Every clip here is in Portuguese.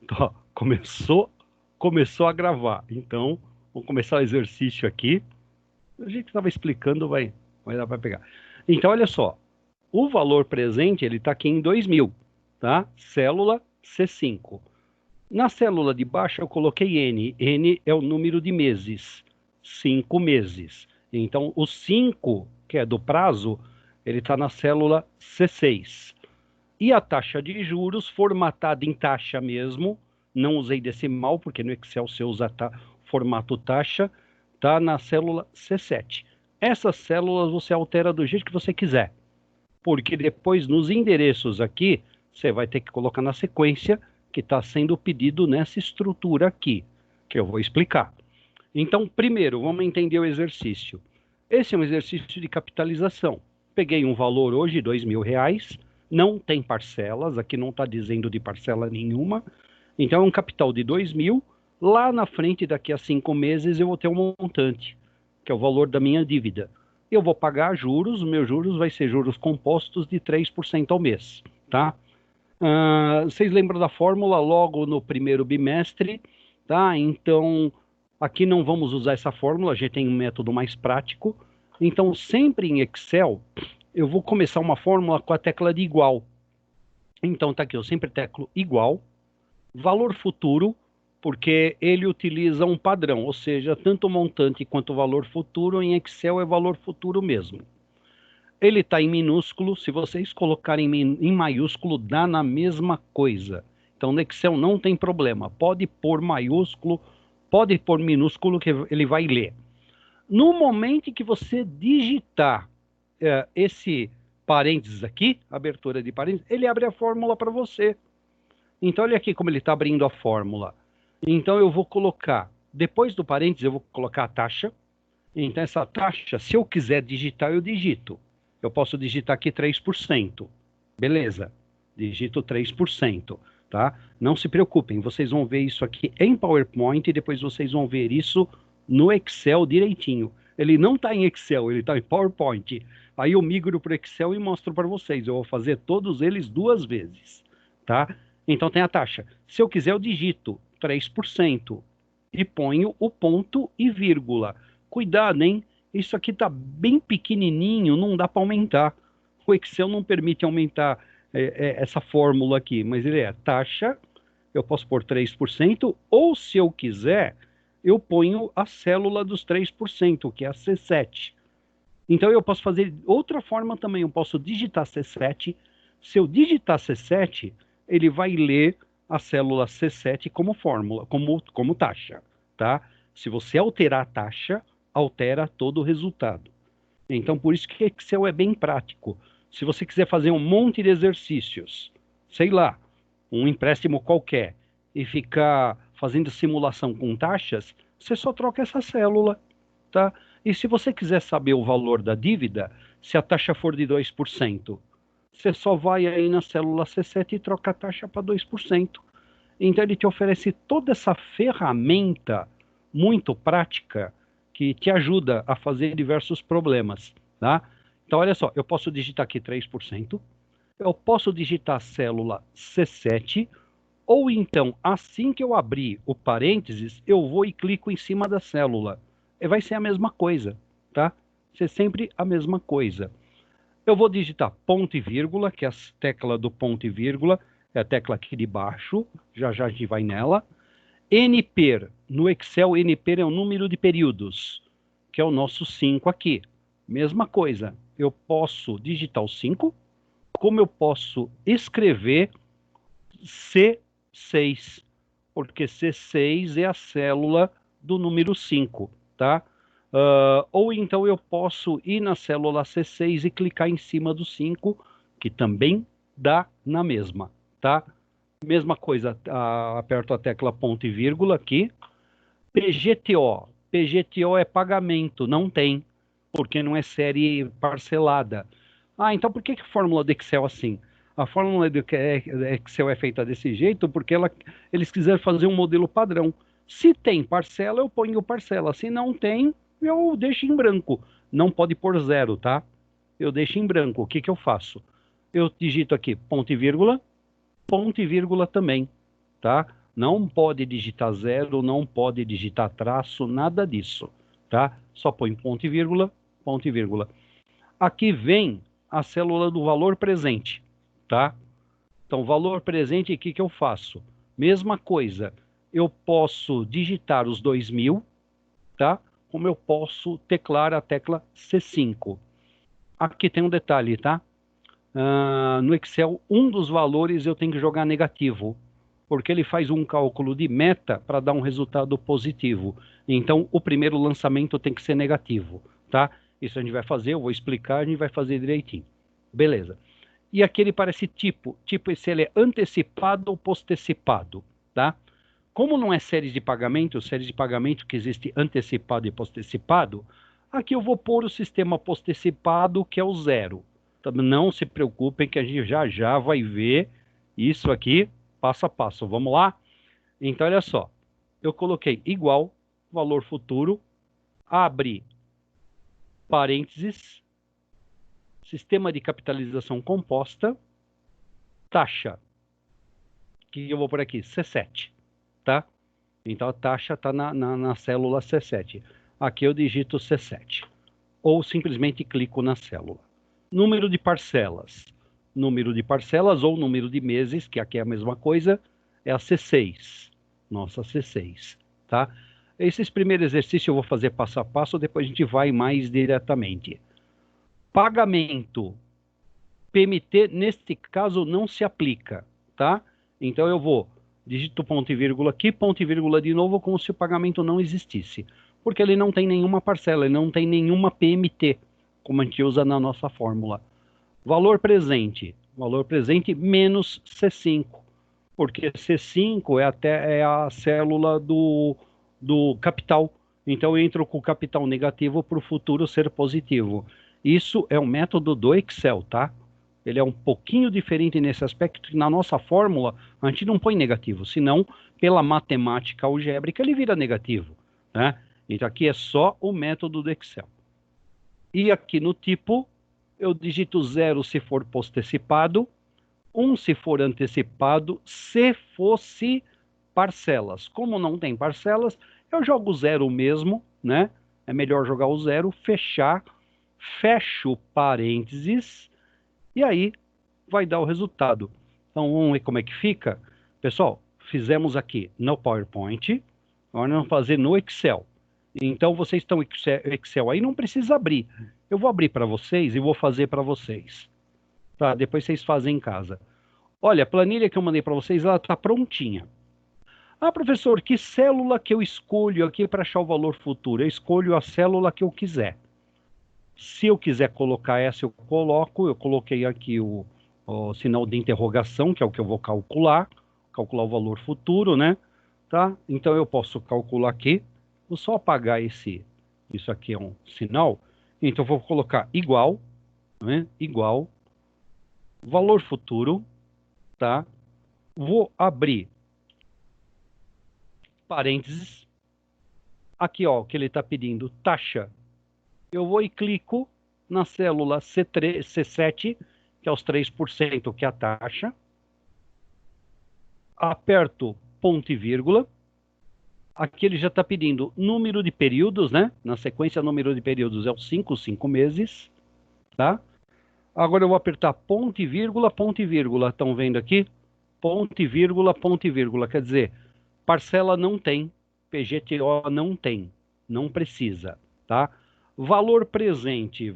Tá, começou a gravar. Então, vamos começar o exercício aqui. A gente estava explicando, vai dar para pegar. Então, olha só. O valor presente, ele está aqui em 2000, tá? Célula C5. Na célula de baixo, eu coloquei N. N é o número de meses. 5 meses. Então, o 5, que é do prazo, ele está na célula C6. E a taxa de juros, formatada em taxa mesmo, não usei decimal, porque no Excel você usa formato taxa, está na célula C7. Essas células você altera do jeito que você quiser, porque depois nos endereços aqui, você vai ter que colocar na sequência que está sendo pedido nessa estrutura aqui, que eu vou explicar. Então, primeiro, vamos entender o exercício. Esse é um exercício de capitalização. Peguei um valor hoje, R$ 2.000, não tem parcelas, aqui não está dizendo de parcela nenhuma, então é um capital de 2.000, lá na frente, daqui a 5 meses, eu vou ter um montante, que é o valor da minha dívida. Eu vou pagar juros, o meu juros vai ser juros compostos de 3% ao mês, tá? Vocês lembram da fórmula logo no primeiro bimestre, tá? Então, aqui não vamos usar essa fórmula, a gente tem um método mais prático. Então, sempre em Excel, eu vou começar uma fórmula com a tecla de igual. Então, tá aqui, eu sempre teclo igual, valor futuro, porque ele utiliza um padrão, ou seja, tanto o montante quanto o valor futuro em Excel é valor futuro mesmo. Ele está em minúsculo, se vocês colocarem em maiúsculo, dá na mesma coisa. Então, no Excel não tem problema. Pode pôr maiúsculo, pode pôr minúsculo, que ele vai ler. No momento que você digitar esse parênteses aqui, abertura de parênteses, ele abre a fórmula para você. Então, olha aqui como ele está abrindo a fórmula. Então, eu vou colocar, depois do parênteses, eu vou colocar a taxa. Então, essa taxa, se eu quiser digitar, eu digito. Eu posso digitar aqui 3%. Beleza, digito 3%, tá? Não se preocupem, vocês vão ver isso aqui em PowerPoint e depois vocês vão ver isso no Excel direitinho. Ele não está em Excel, ele está em PowerPoint. Aí eu migro para o Excel e mostro para vocês. Eu vou fazer todos eles 2 vezes, tá? Então tem a taxa. Se eu quiser, eu digito 3% e ponho o ponto e vírgula. Cuidado, hein? Isso aqui está bem pequenininho, não dá para aumentar. O Excel não permite aumentar essa fórmula aqui, mas ele é taxa, eu posso pôr 3%, ou se eu quiser, eu ponho a célula dos 3%, que é a C7. Então eu posso fazer outra forma também, eu posso digitar C7. Se eu digitar C7, ele vai ler a célula C7 como fórmula, como taxa, tá? Se você alterar a taxa, altera todo o resultado. Então, por isso que Excel é bem prático. Se você quiser fazer um monte de exercícios, sei lá, um empréstimo qualquer, e ficar fazendo simulação com taxas, você só troca essa célula, tá? E se você quiser saber o valor da dívida, se a taxa for de 2%, você só vai aí na célula C7 e troca a taxa para 2%. Então ele te oferece toda essa ferramenta muito prática que te ajuda a fazer diversos problemas, tá? Então olha só, eu posso digitar aqui 3%, eu posso digitar a célula C7, ou então, assim que eu abrir o parênteses, eu vou e clico em cima da célula. E vai ser a mesma coisa, tá? Vai ser sempre a mesma coisa. Eu vou digitar ponto e vírgula, que é a tecla do ponto e vírgula, é a tecla aqui de baixo, já já a gente vai nela. NPER, no Excel, NPER é o número de períodos, que é o nosso 5 aqui. Mesma coisa, eu posso digitar o 5, como eu posso escrever C6, porque C6 é a célula do número 5, tá? Ou então eu posso ir na célula C6 e clicar em cima do 5, que também dá na mesma, tá? Mesma coisa, aperto a tecla ponto e vírgula aqui. PGTO. PGTO é pagamento, não tem, porque não é série parcelada. Então por que a fórmula do Excel é assim? A fórmula do Excel é feita desse jeito porque eles quiseram fazer um modelo padrão. Se tem parcela, eu ponho parcela. Se não tem, eu deixo em branco. Não pode pôr zero, tá? Eu deixo em branco. O que que eu faço? Eu digito aqui ponto e vírgula também, tá? Não pode digitar zero, não pode digitar traço, nada disso, tá? Só põe ponto e vírgula, ponto e vírgula. Aqui vem a célula do valor presente, tá? Então, valor presente, o que que eu faço? Mesma coisa, eu posso digitar os 2.000, tá? Como eu posso teclar a tecla C5. Aqui tem um detalhe, tá? No Excel, um dos valores eu tenho que jogar negativo, porque ele faz um cálculo de meta para dar um resultado positivo. Então, o primeiro lançamento tem que ser negativo, tá? Isso a gente vai fazer, eu vou explicar, a gente vai fazer direitinho. Beleza. E aqui ele parece tipo se ele é antecipado ou postecipado, tá? Como não é série de pagamento que existe antecipado e postecipado, aqui eu vou pôr o sistema postecipado, que é o zero. Então, não se preocupem que a gente já vai ver isso aqui passo a passo. Vamos lá? Então, olha só. Eu coloquei igual, valor futuro, abre parênteses, sistema de capitalização composta, taxa, que eu vou por aqui, C7, tá? Então a taxa está na célula C7. Aqui eu digito C7. Ou simplesmente clico na célula. Número de parcelas. Número de parcelas ou número de meses, que aqui é a mesma coisa, é a C6. Nossa C6, tá? Esses primeiros exercícios eu vou fazer passo a passo, depois a gente vai mais diretamente. Pagamento. PMT, neste caso, não se aplica, tá? Então eu vou, digito ponto e vírgula aqui, ponto e vírgula de novo, como se o pagamento não existisse. Porque ele não tem nenhuma parcela, ele não tem nenhuma PMT, como a gente usa na nossa fórmula. Valor presente menos C5, porque C5 é a célula do capital. Então eu entro com o capital negativo para o futuro ser positivo. Isso é um método do Excel, tá? Ele é um pouquinho diferente nesse aspecto, que na nossa fórmula a gente não põe negativo, senão pela matemática algébrica ele vira negativo, né? Então aqui é só o método do Excel. E aqui no tipo, eu digito 0 se for postecipado, 1 se for antecipado, se fosse parcelas. Como não tem parcelas, eu jogo 0 mesmo, né? É melhor jogar o 0, fechar, fecho parênteses, e aí vai dar o resultado. Então vamos ver como é que fica. Pessoal, fizemos aqui no PowerPoint, agora vamos fazer no Excel. Então vocês estão Excel aí, não precisa abrir. Eu vou abrir para vocês e vou fazer para vocês. Tá? Depois vocês fazem em casa. Olha, a planilha que eu mandei para vocês, ela está prontinha. Ah, professor, que célula que eu escolho aqui para achar o valor futuro? Eu escolho a célula que eu quiser. Se eu quiser colocar essa, eu coloco. Eu coloquei aqui o sinal de interrogação, que é o que eu vou calcular o valor futuro, né? Tá? Então eu posso calcular aqui. Vou só apagar isso aqui é um sinal. Então eu vou colocar igual, né? Igual, valor futuro, tá? Vou abrir parênteses. Aqui, ó, o que ele está pedindo, taxa. Eu vou e clico na célula C7, que é os 3%, que é a taxa. Aperto ponto e vírgula. Aqui ele já está pedindo número de períodos, né? Na sequência, número de períodos é os 5 meses, tá? Agora eu vou apertar ponto e vírgula, ponto e vírgula. Estão vendo aqui? Ponto e vírgula, ponto e vírgula. Quer dizer, parcela não tem, PGTO não tem, não precisa, tá? Valor presente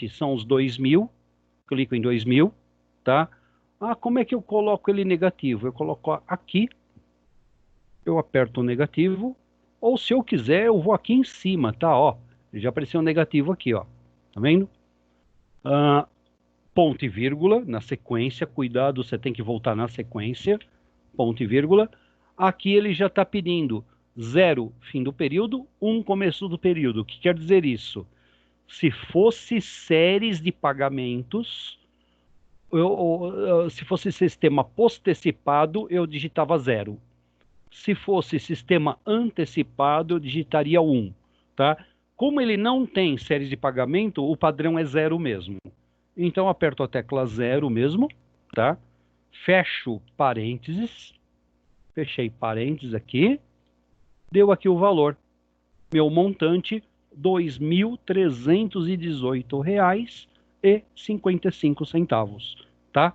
são os 2.000, clico em 2.000, tá? Ah, como é que eu coloco ele negativo? Eu coloco aqui, eu aperto o negativo, ou se eu quiser, eu vou aqui em cima, tá? Ó, já apareceu um negativo aqui, ó, tá vendo? Ponto e vírgula, na sequência, cuidado, você tem que voltar na sequência, ponto e vírgula. Aqui ele já está pedindo 0, fim do período, 1, começo do período. O que quer dizer isso? Se fosse séries de pagamentos, se fosse sistema postecipado, eu digitava 0. Se fosse sistema antecipado, eu digitaria 1, tá? Como ele não tem séries de pagamento, o padrão é 0 mesmo. Então, aperto a tecla 0 mesmo, tá? Fecho parênteses, fechei parênteses aqui, deu aqui o valor. Meu montante, R$ 2.318,55, tá?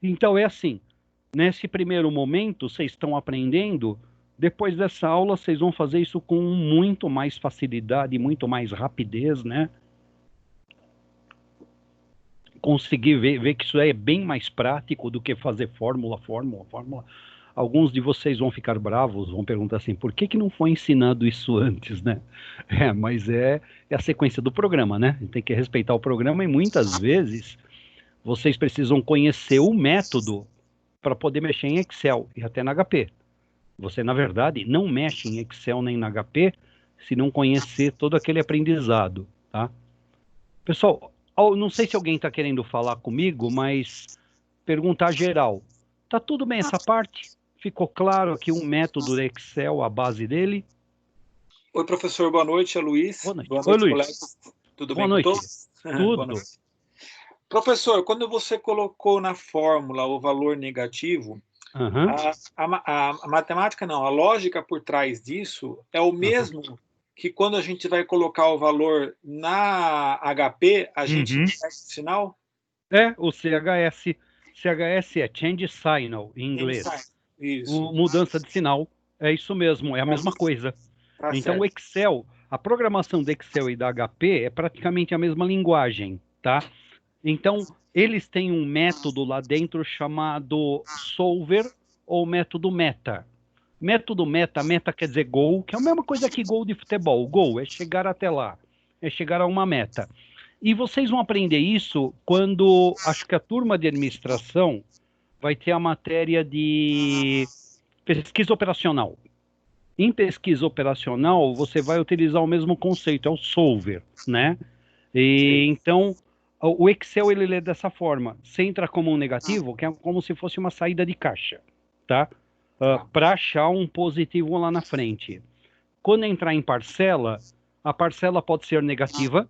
Então é assim, nesse primeiro momento, vocês estão aprendendo, depois dessa aula, vocês vão fazer isso com muito mais facilidade, muito mais rapidez, né? Conseguir ver que isso é bem mais prático do que fazer fórmula. Alguns de vocês vão ficar bravos, vão perguntar assim, por que não foi ensinado isso antes, né? Mas é a sequência do programa, né? Tem que respeitar o programa e muitas vezes vocês precisam conhecer o método para poder mexer em Excel e até na HP. Você, na verdade, não mexe em Excel nem na HP se não conhecer todo aquele aprendizado, tá? Pessoal, não sei se alguém está querendo falar comigo, mas perguntar geral. Tá tudo bem essa parte? Ficou claro aqui um método Excel, a base dele? Oi, professor, boa noite, é Luiz. Boa noite. Boa Oi, noite, Luiz. colegas. Tudo Boa bem noite. com todos? Tudo. Boa noite. Professor, quando você colocou na fórmula o valor negativo, a matemática não, a lógica por trás disso é o mesmo que quando a gente vai colocar o valor na HP, a gente inverte o sinal? É, o CHS. CHS é Change Signal, em inglês. Isso. Mudança de sinal. É isso mesmo, é a mesma coisa. Tá Então, certo. o Excel, a programação do Excel e da HP é praticamente a mesma linguagem, tá? Então, eles têm um método lá dentro chamado solver ou método meta. Método meta quer dizer goal, que é a mesma coisa que gol de futebol. Goal é chegar até lá, é chegar a uma meta. E vocês vão aprender isso quando, acho que a turma de administração vai ter a matéria de pesquisa operacional. Em pesquisa operacional, você vai utilizar o mesmo conceito, é o solver, né? E, então, o Excel ele lê dessa forma. Você entra como um negativo, que é como se fosse uma saída de caixa, tá? Para achar um positivo lá na frente. Quando entrar em parcela, a parcela pode ser negativa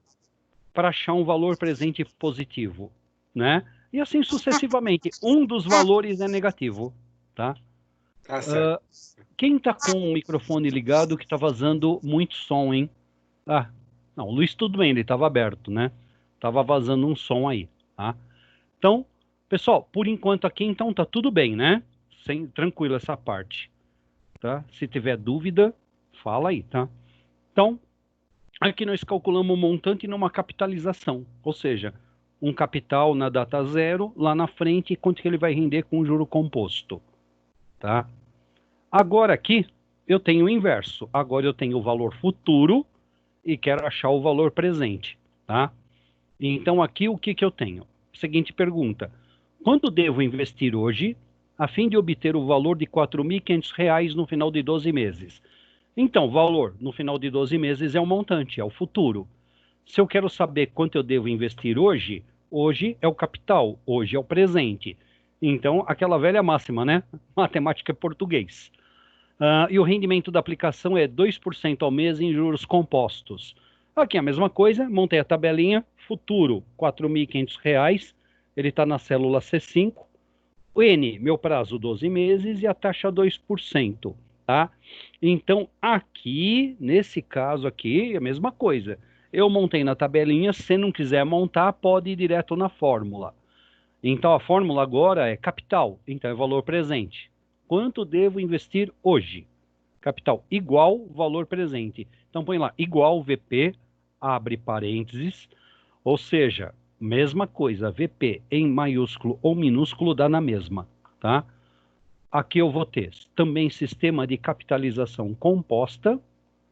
para achar um valor presente positivo, né? E assim sucessivamente. Um dos valores é negativo, tá? Tá certo. Quem tá com o microfone ligado que tá vazando muito som, hein? Ah, não, o Luiz tudo bem, ele estava aberto, né? Tava vazando um som aí, tá? Então, pessoal, por enquanto aqui, então tá tudo bem, né? Tranquilo essa parte, tá? Se tiver dúvida, fala aí, tá? Então, aqui nós calculamos um montante numa capitalização, ou seja, um capital na data zero, lá na frente, quanto que ele vai render com o juro composto, tá? Agora aqui, eu tenho o inverso. Agora eu tenho o valor futuro e quero achar o valor presente, tá? Então aqui o que eu tenho? Seguinte pergunta: quanto devo investir hoje a fim de obter o valor de R$ 4.500 no final de 12 meses? Então, valor no final de 12 meses é o montante, é o futuro. Se eu quero saber quanto eu devo investir hoje, hoje é o capital, hoje é o presente. Então, aquela velha máxima, né? Matemática é português. E o rendimento da aplicação é 2% ao mês em juros compostos. Aqui a mesma coisa, montei a tabelinha, futuro R$ 4.500, ele está na célula C5. O N, meu prazo 12 meses e a taxa 2%, tá? Então, aqui, nesse caso aqui, é a mesma coisa. Eu montei na tabelinha, se não quiser montar, pode ir direto na fórmula. Então, a fórmula agora é capital, então é valor presente. Quanto devo investir hoje? Capital igual valor presente. Então põe lá, igual VP, abre parênteses, ou seja, mesma coisa, VP em maiúsculo ou minúsculo dá na mesma, tá? Aqui eu vou ter também sistema de capitalização composta,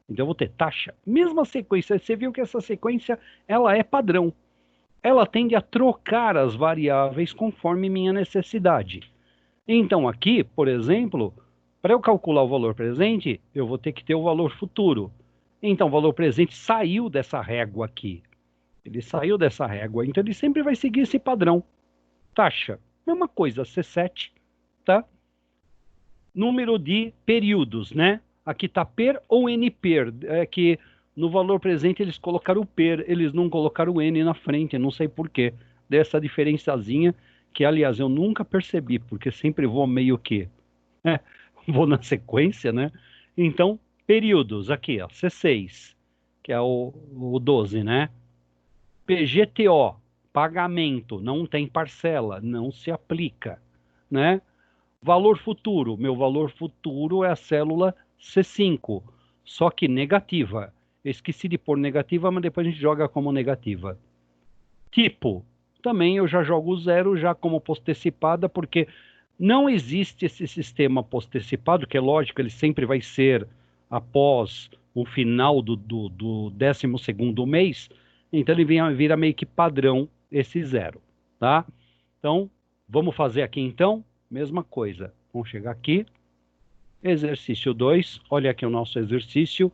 então eu vou ter taxa, mesma sequência, você viu que essa sequência, ela é padrão. Ela tende a trocar as variáveis conforme minha necessidade. Então aqui, por exemplo, para eu calcular o valor presente, eu vou ter que ter o valor futuro. Então o valor presente saiu dessa régua aqui. Ele saiu dessa régua, então ele sempre vai seguir esse padrão. Taxa, mesma coisa, C7, tá? Número de períodos, né? Aqui está per ou NPer, é que no valor presente eles colocaram o per, eles não colocaram o N na frente, não sei por quê. Dessa diferençazinha, que aliás eu nunca percebi, porque sempre vou meio que vou na sequência, né? Então, períodos, aqui, ó, C6, que é o 12, né? PGTO, pagamento, não tem parcela, não se aplica, né? Valor futuro, meu valor futuro é a célula C5, só que negativa. Eu esqueci de pôr negativa, mas depois a gente joga como negativa. Tipo, também eu já jogo zero já como postecipada, porque não existe esse sistema postecipado, que é lógico, ele sempre vai ser após o final do 12º mês, então ele vira meio que padrão esse zero, tá? Então, vamos fazer aqui então, mesma coisa. Vamos chegar aqui, exercício 2, olha aqui o nosso exercício.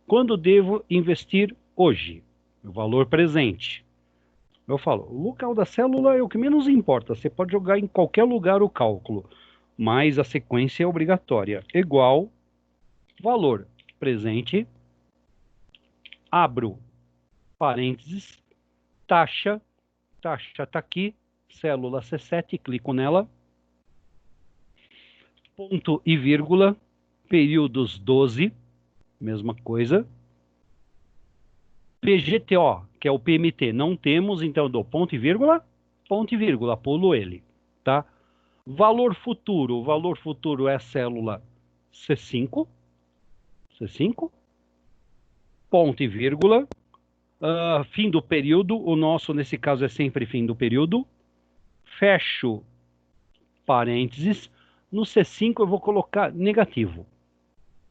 Quando devo investir hoje? O valor presente. Eu falo, o local da célula é o que menos importa. Você pode jogar em qualquer lugar o cálculo, mas a sequência é obrigatória. Igual valor presente, abro parênteses, taxa, taxa está aqui, célula C7, clico nela, ponto e vírgula, períodos 12, mesma coisa. PGTO, que é o PMT, não temos, então eu dou ponto e vírgula, pulo ele, tá? Valor futuro, o valor futuro é a célula C5, ponto e vírgula, fim do período, o nosso nesse caso é sempre fim do período, fecho parênteses, no C5 eu vou colocar negativo,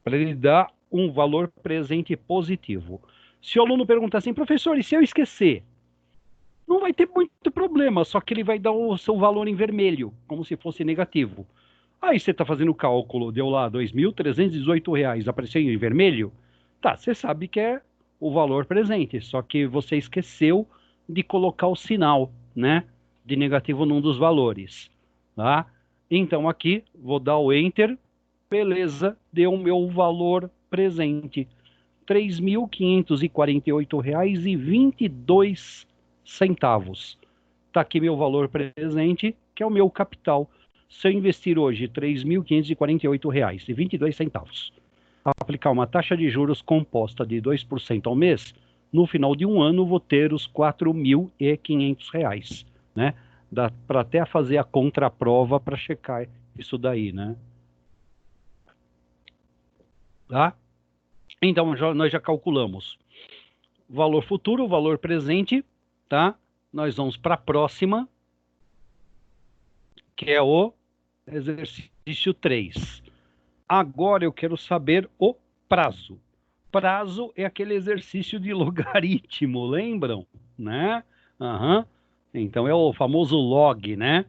para ele dar um valor presente positivo. Se o aluno perguntar assim, professor, e se eu esquecer? Não vai ter muito problema, só que ele vai dar o seu valor em vermelho, como se fosse negativo. Aí você está fazendo o cálculo, deu lá R$ 2.318, apareceu em vermelho? Tá, você sabe que é o valor presente, só que você esqueceu de colocar o sinal, né, de negativo num dos valores, tá? Então aqui, vou dar o Enter, beleza, deu o meu valor presente, R$ 3.548,22. Está aqui meu valor presente, que é o meu capital. Se eu investir hoje R$ 3.548,22, aplicar uma taxa de juros composta de 2% ao mês, no final de um ano vou ter os R$ 4.500, né? Dá para até fazer a contraprova para checar isso daí, né? Tá? Então, nós já calculamos valor futuro, valor presente, tá? Nós vamos para a próxima, que é o exercício 3. Agora eu quero saber o prazo. Prazo é aquele exercício de logaritmo, lembram? Né? Uhum. Então é o famoso log, né?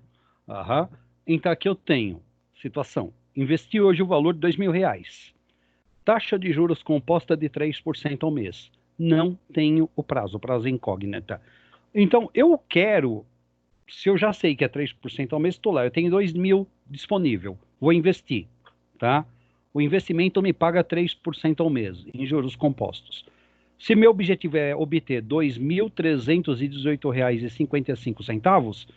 Uhum. Então aqui eu tenho situação. Investi hoje o valor de R$ 2.000. Taxa de juros composta de 3% ao mês. Não tenho o prazo é incógnita. Então, eu quero, se eu já sei que é 3% ao mês, estou lá, eu tenho 2.000 disponível, vou investir, tá? O investimento me paga 3% ao mês, em juros compostos. Se meu objetivo é obter R$ 2.318,55,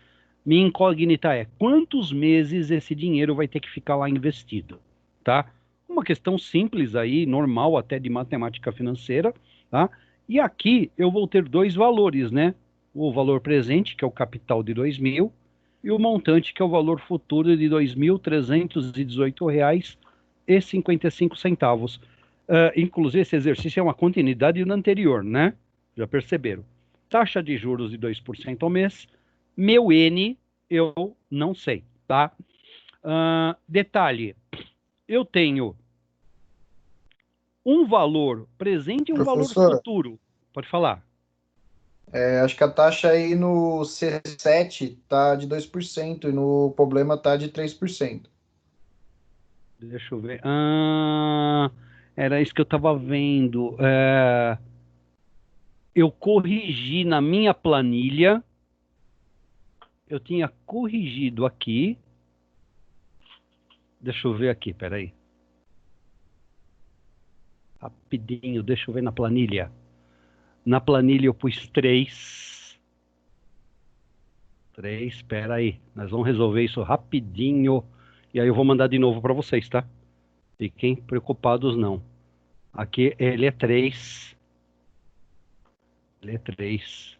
minha incógnita é quantos meses esse dinheiro vai ter que ficar lá investido, tá? Uma questão simples aí, normal até de matemática financeira, tá? E aqui eu vou ter dois valores, né? O valor presente, que é o capital de 2.000, e o montante, que é o valor futuro de R$ 2.318,55. Inclusive, esse exercício é uma continuidade do anterior, né? Já perceberam? Taxa de juros de 2% ao mês. Meu N, eu não sei, tá? Detalhe, eu tenho um valor presente e um valor Professor, futuro. Pode falar. acho que a taxa aí no C7 tá de 2% e no problema tá de 3%. Deixa eu ver. Era isso que eu estava vendo. Eu corrigi na minha planilha. Eu tinha corrigido aqui. Deixa eu ver aqui, peraí. Rapidinho, deixa eu ver na planilha. Na planilha eu pus 3. 3, espera aí. Nós vamos resolver isso rapidinho. E aí eu vou mandar de novo para vocês, tá? Fiquem preocupados, não. Aqui ele é 3. Ele é 3.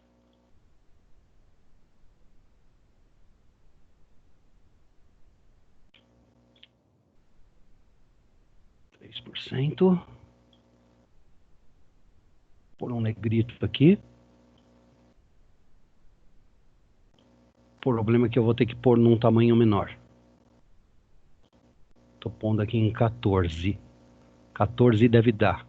Por um negrito aqui. O problema é que eu vou ter que pôr num tamanho menor. Estou pondo aqui em 14. 14 deve dar.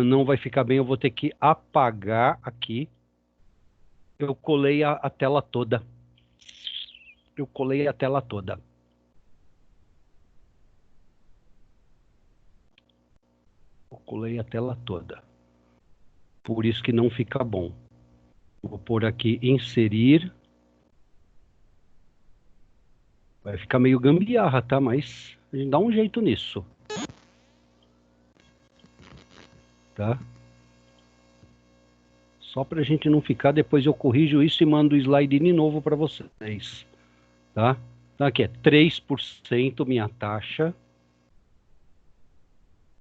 Não vai ficar bem, eu vou ter que apagar aqui. Eu colei a tela toda. Eu colei a tela toda. Eu colei a tela toda. Por isso que não fica bom. Vou pôr aqui inserir. Vai ficar meio gambiarra, tá? Mas a gente dá um jeito nisso. Tá? Só pra gente não ficar, depois eu corrijo isso e mando o slide de novo para vocês. Tá? Então aqui é 3% minha taxa.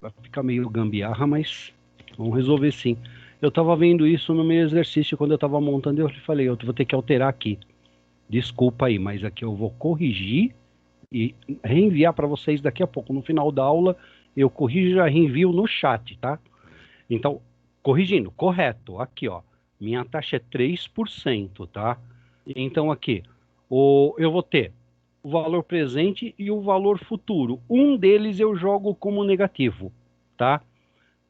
Vai ficar meio gambiarra, mas vamos resolver sim. Eu estava vendo isso no meu exercício quando eu estava montando. Eu falei, eu vou ter que alterar aqui. Desculpa aí, mas aqui eu vou corrigir e reenviar para vocês daqui a pouco. No final da aula, eu corrijo e já reenvio no chat, tá? Então, corrigindo, correto. Aqui, ó. Minha taxa é 3%, tá? Então, aqui, eu vou ter o valor presente e o valor futuro. Um deles eu jogo como negativo, tá?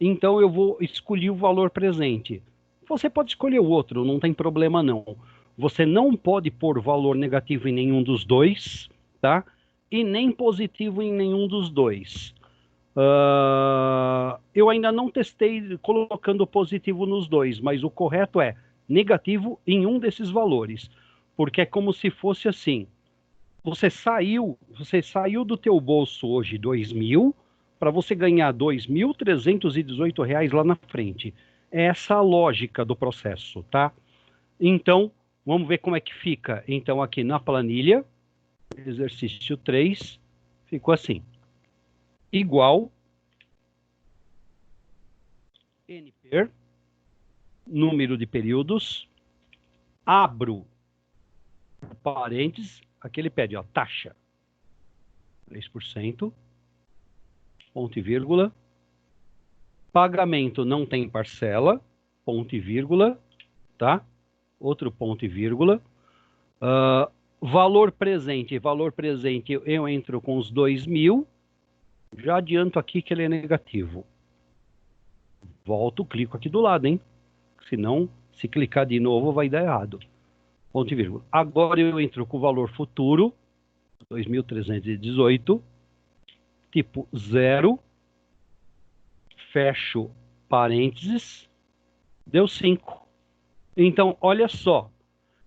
Então, eu vou escolher o valor presente. Você pode escolher o outro, não tem problema não. Você não pode pôr valor negativo em nenhum dos dois, tá? E nem positivo em nenhum dos dois. Eu ainda não testei colocando positivo nos dois, mas o correto é negativo em um desses valores. Porque é como se fosse assim. Você saiu do teu bolso hoje 2.000 para você ganhar R$ 2.318 lá na frente. É essa a lógica do processo, tá? Então, vamos ver como é que fica. Então, aqui na planilha, exercício 3, ficou assim. Igual NPER, número de períodos, abro parênteses, aqui ele pede, ó, taxa, 3%, ponto e vírgula, pagamento não tem parcela, ponto e vírgula, tá? Outro ponto e vírgula, valor presente, eu entro com os 2.000, já adianto aqui que ele é negativo. Volto, clico aqui do lado, hein? Senão, se clicar de novo, vai dar errado. Ponto e vírgula. Agora eu entro com o valor futuro, 2.318, tipo 0, fecho parênteses, deu 5. Então, olha só,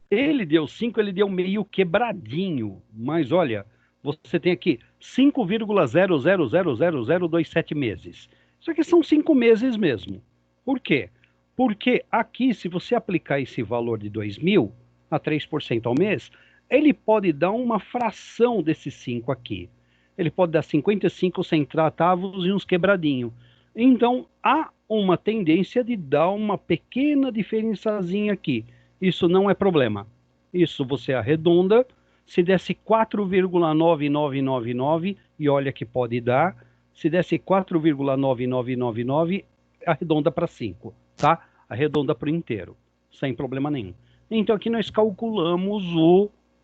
ele deu 5, ele deu meio quebradinho, mas olha, você tem aqui 5,000027 meses. Isso aqui são 5 meses mesmo. Por quê? Porque aqui, se você aplicar esse valor de 2.000 a 3% ao mês, ele pode dar uma fração desses 5 aqui. Ele pode dar 55 centavos e uns quebradinhos. Então, há uma tendência de dar uma pequena diferençazinha aqui. Isso não é problema. Isso você arredonda. Se desse 4,9999, e olha que pode dar, se desse 4,9999, arredonda para 5, tá? Arredonda para o inteiro, sem problema nenhum. Então aqui nós calculamos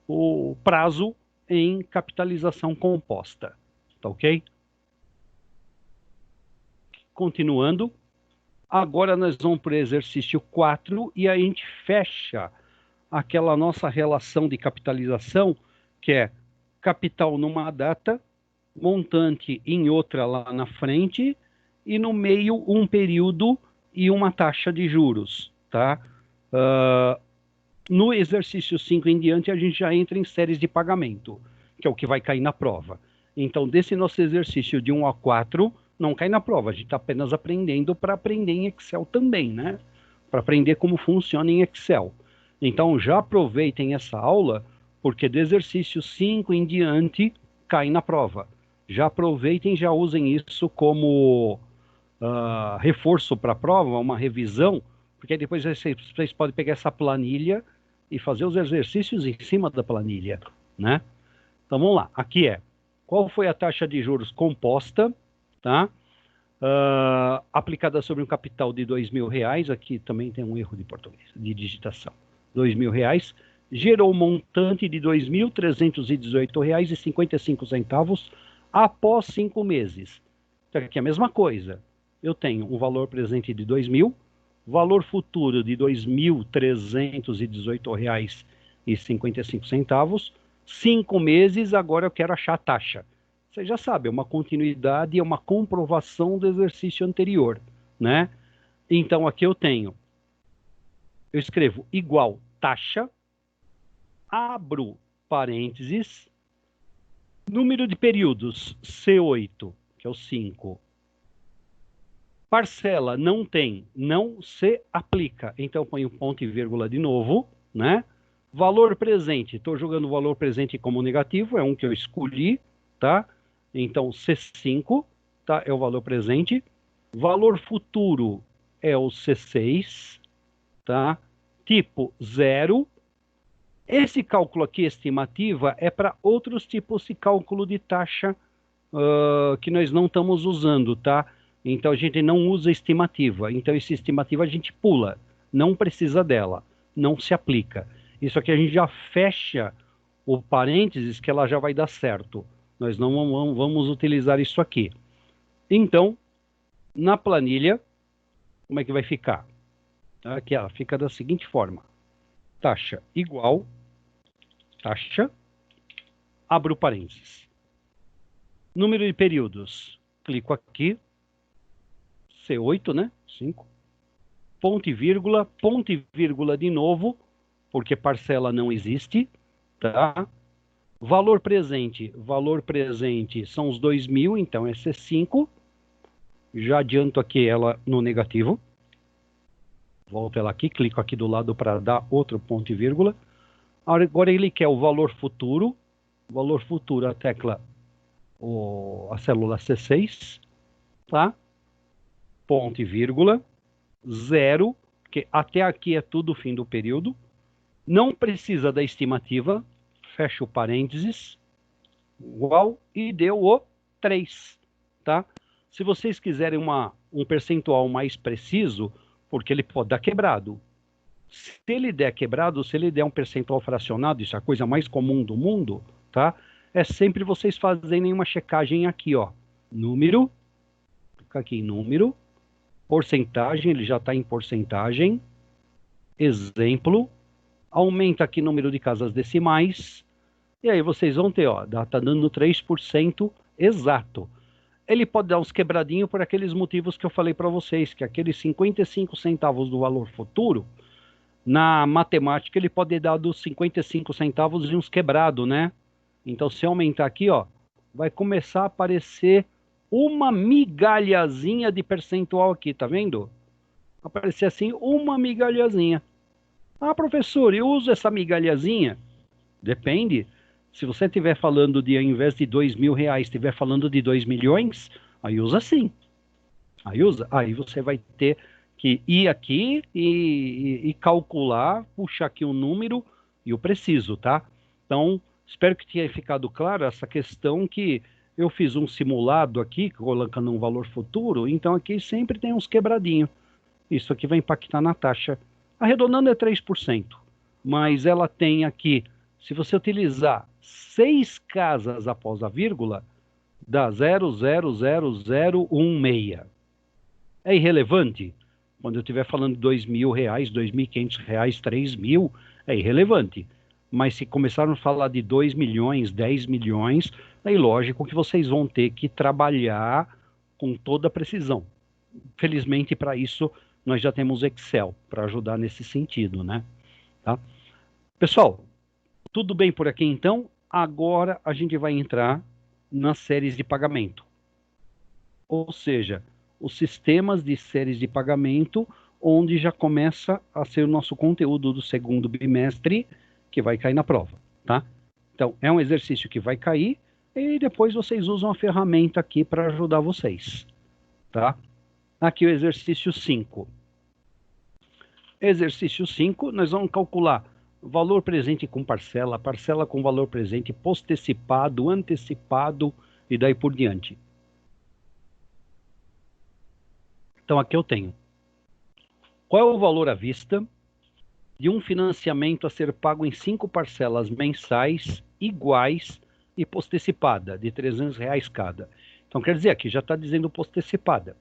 o prazo em capitalização composta, tá ok? Continuando, agora nós vamos para o exercício 4 e a gente fecha aquela nossa relação de capitalização, que é capital numa data, montante em outra lá na frente, e no meio um período e uma taxa de juros, tá? No exercício 5 em diante, a gente já entra em séries de pagamento, que é o que vai cair na prova. Então, desse nosso exercício de 1 a 4, não cai na prova, a gente está apenas aprendendo para aprender em Excel também, né? Para aprender como funciona em Excel. Então, já aproveitem essa aula porque do exercício 5 em diante cai na prova. Já aproveitem, já usem isso como reforço para a prova, uma revisão, porque aí depois vocês podem pegar essa planilha e fazer os exercícios em cima da planilha, né? Então vamos lá, aqui qual foi a taxa de juros composta, tá? Aplicada sobre um capital de R$2.000, aqui também tem um erro de português, de digitação, R$2.000, gerou um montante de R$2.318,55 após 5 meses. Então aqui é a mesma coisa, eu tenho um valor presente de 2.000, valor futuro de R$2.318,55, 5 meses, agora eu quero achar a taxa. Você já sabe, é uma continuidade, é uma comprovação do exercício anterior, né? Então aqui eu escrevo igual taxa, abro parênteses, número de períodos, C8, que é o 5. Parcela não tem, não se aplica. Então eu ponho ponto e vírgula de novo, né? Valor presente, estou jogando o valor presente como negativo, é um que eu escolhi, tá? Então C5, tá? É o valor presente. Valor futuro é o C6, tá? Tipo 0. Esse cálculo aqui, estimativa, é para outros tipos de cálculo de taxa que nós não estamos usando, tá? Então a gente não usa estimativa. Então essa estimativa a gente pula, não precisa dela, não se aplica. Isso aqui a gente já fecha o parênteses que ela já vai dar certo. Nós não vamos utilizar isso aqui. Então, na planilha, como é que vai ficar? Aqui ela fica da seguinte forma. Taxa igual, taxa, abro parênteses. Número de períodos, clico aqui, C8, né? 5. Ponto e vírgula de novo, porque parcela não existe, tá? Valor presente são os 2.000, então é C5. Já adianto aqui ela no negativo. Volto ela aqui, clico aqui do lado para dar outro ponto e vírgula. Agora ele quer o valor futuro. Valor futuro, a tecla, a célula C6, tá? Ponto e vírgula, 0, porque até aqui é tudo o fim do período. Não precisa da estimativa, fecha o parênteses, igual, e deu o 3, tá? Se vocês quiserem um percentual mais preciso, porque ele pode dar quebrado. Se ele der quebrado, se ele der um percentual fracionado, isso é a coisa mais comum do mundo, tá? É sempre vocês fazerem uma checagem aqui, ó. Número, clica aqui em número, porcentagem, ele já está em porcentagem, exemplo, aumenta aqui o número de casas decimais, e aí vocês vão ter, ó, tá dando 3% exato. Ele pode dar uns quebradinhos por aqueles motivos que eu falei para vocês, que aqueles 55 centavos do valor futuro, na matemática ele pode dar dos 55 centavos e uns quebrados, né? Então se aumentar aqui, ó, vai começar a aparecer uma migalhazinha de percentual aqui, tá vendo? Aparecer assim, uma migalhazinha. Ah, professor, eu uso essa migalhazinha? Depende. Se você estiver falando de, ao invés de R$2.000, estiver falando de 2 milhões, aí usa sim. Aí usa. Aí você vai ter que ir aqui e calcular, puxar aqui o número e o preciso, tá? Então, espero que tenha ficado claro essa questão que eu fiz um simulado aqui, colocando um valor futuro, então aqui sempre tem uns quebradinhos. Isso aqui vai impactar na taxa. Arredondando é 3%, mas ela tem aqui, se você utilizar 6 casas após a vírgula, dá 0,00016. É irrelevante? Quando eu estiver falando de R$2.000, R$2.500, R$3.000, é irrelevante. Mas se começarmos a falar de 2 milhões, 10 milhões, aí lógico que vocês vão ter que trabalhar com toda a precisão. Felizmente, para isso, nós já temos Excel para ajudar nesse sentido, né? Tá? Pessoal, tudo bem por aqui então? Agora a gente vai entrar nas séries de pagamento. Ou seja, os sistemas de séries de pagamento, onde já começa a ser o nosso conteúdo do segundo bimestre, que vai cair na prova. tá? Então, é um exercício que vai cair e depois vocês usam a ferramenta aqui para ajudar vocês, tá? Aqui o exercício 5. Exercício 5, nós vamos calcular valor presente com parcela, parcela com valor presente, postecipado, antecipado e daí por diante. Então aqui eu tenho. Qual é o valor à vista de um financiamento a ser pago em 5 parcelas mensais iguais e postecipada, de R$300 cada? Então quer dizer, aqui já está dizendo postecipada,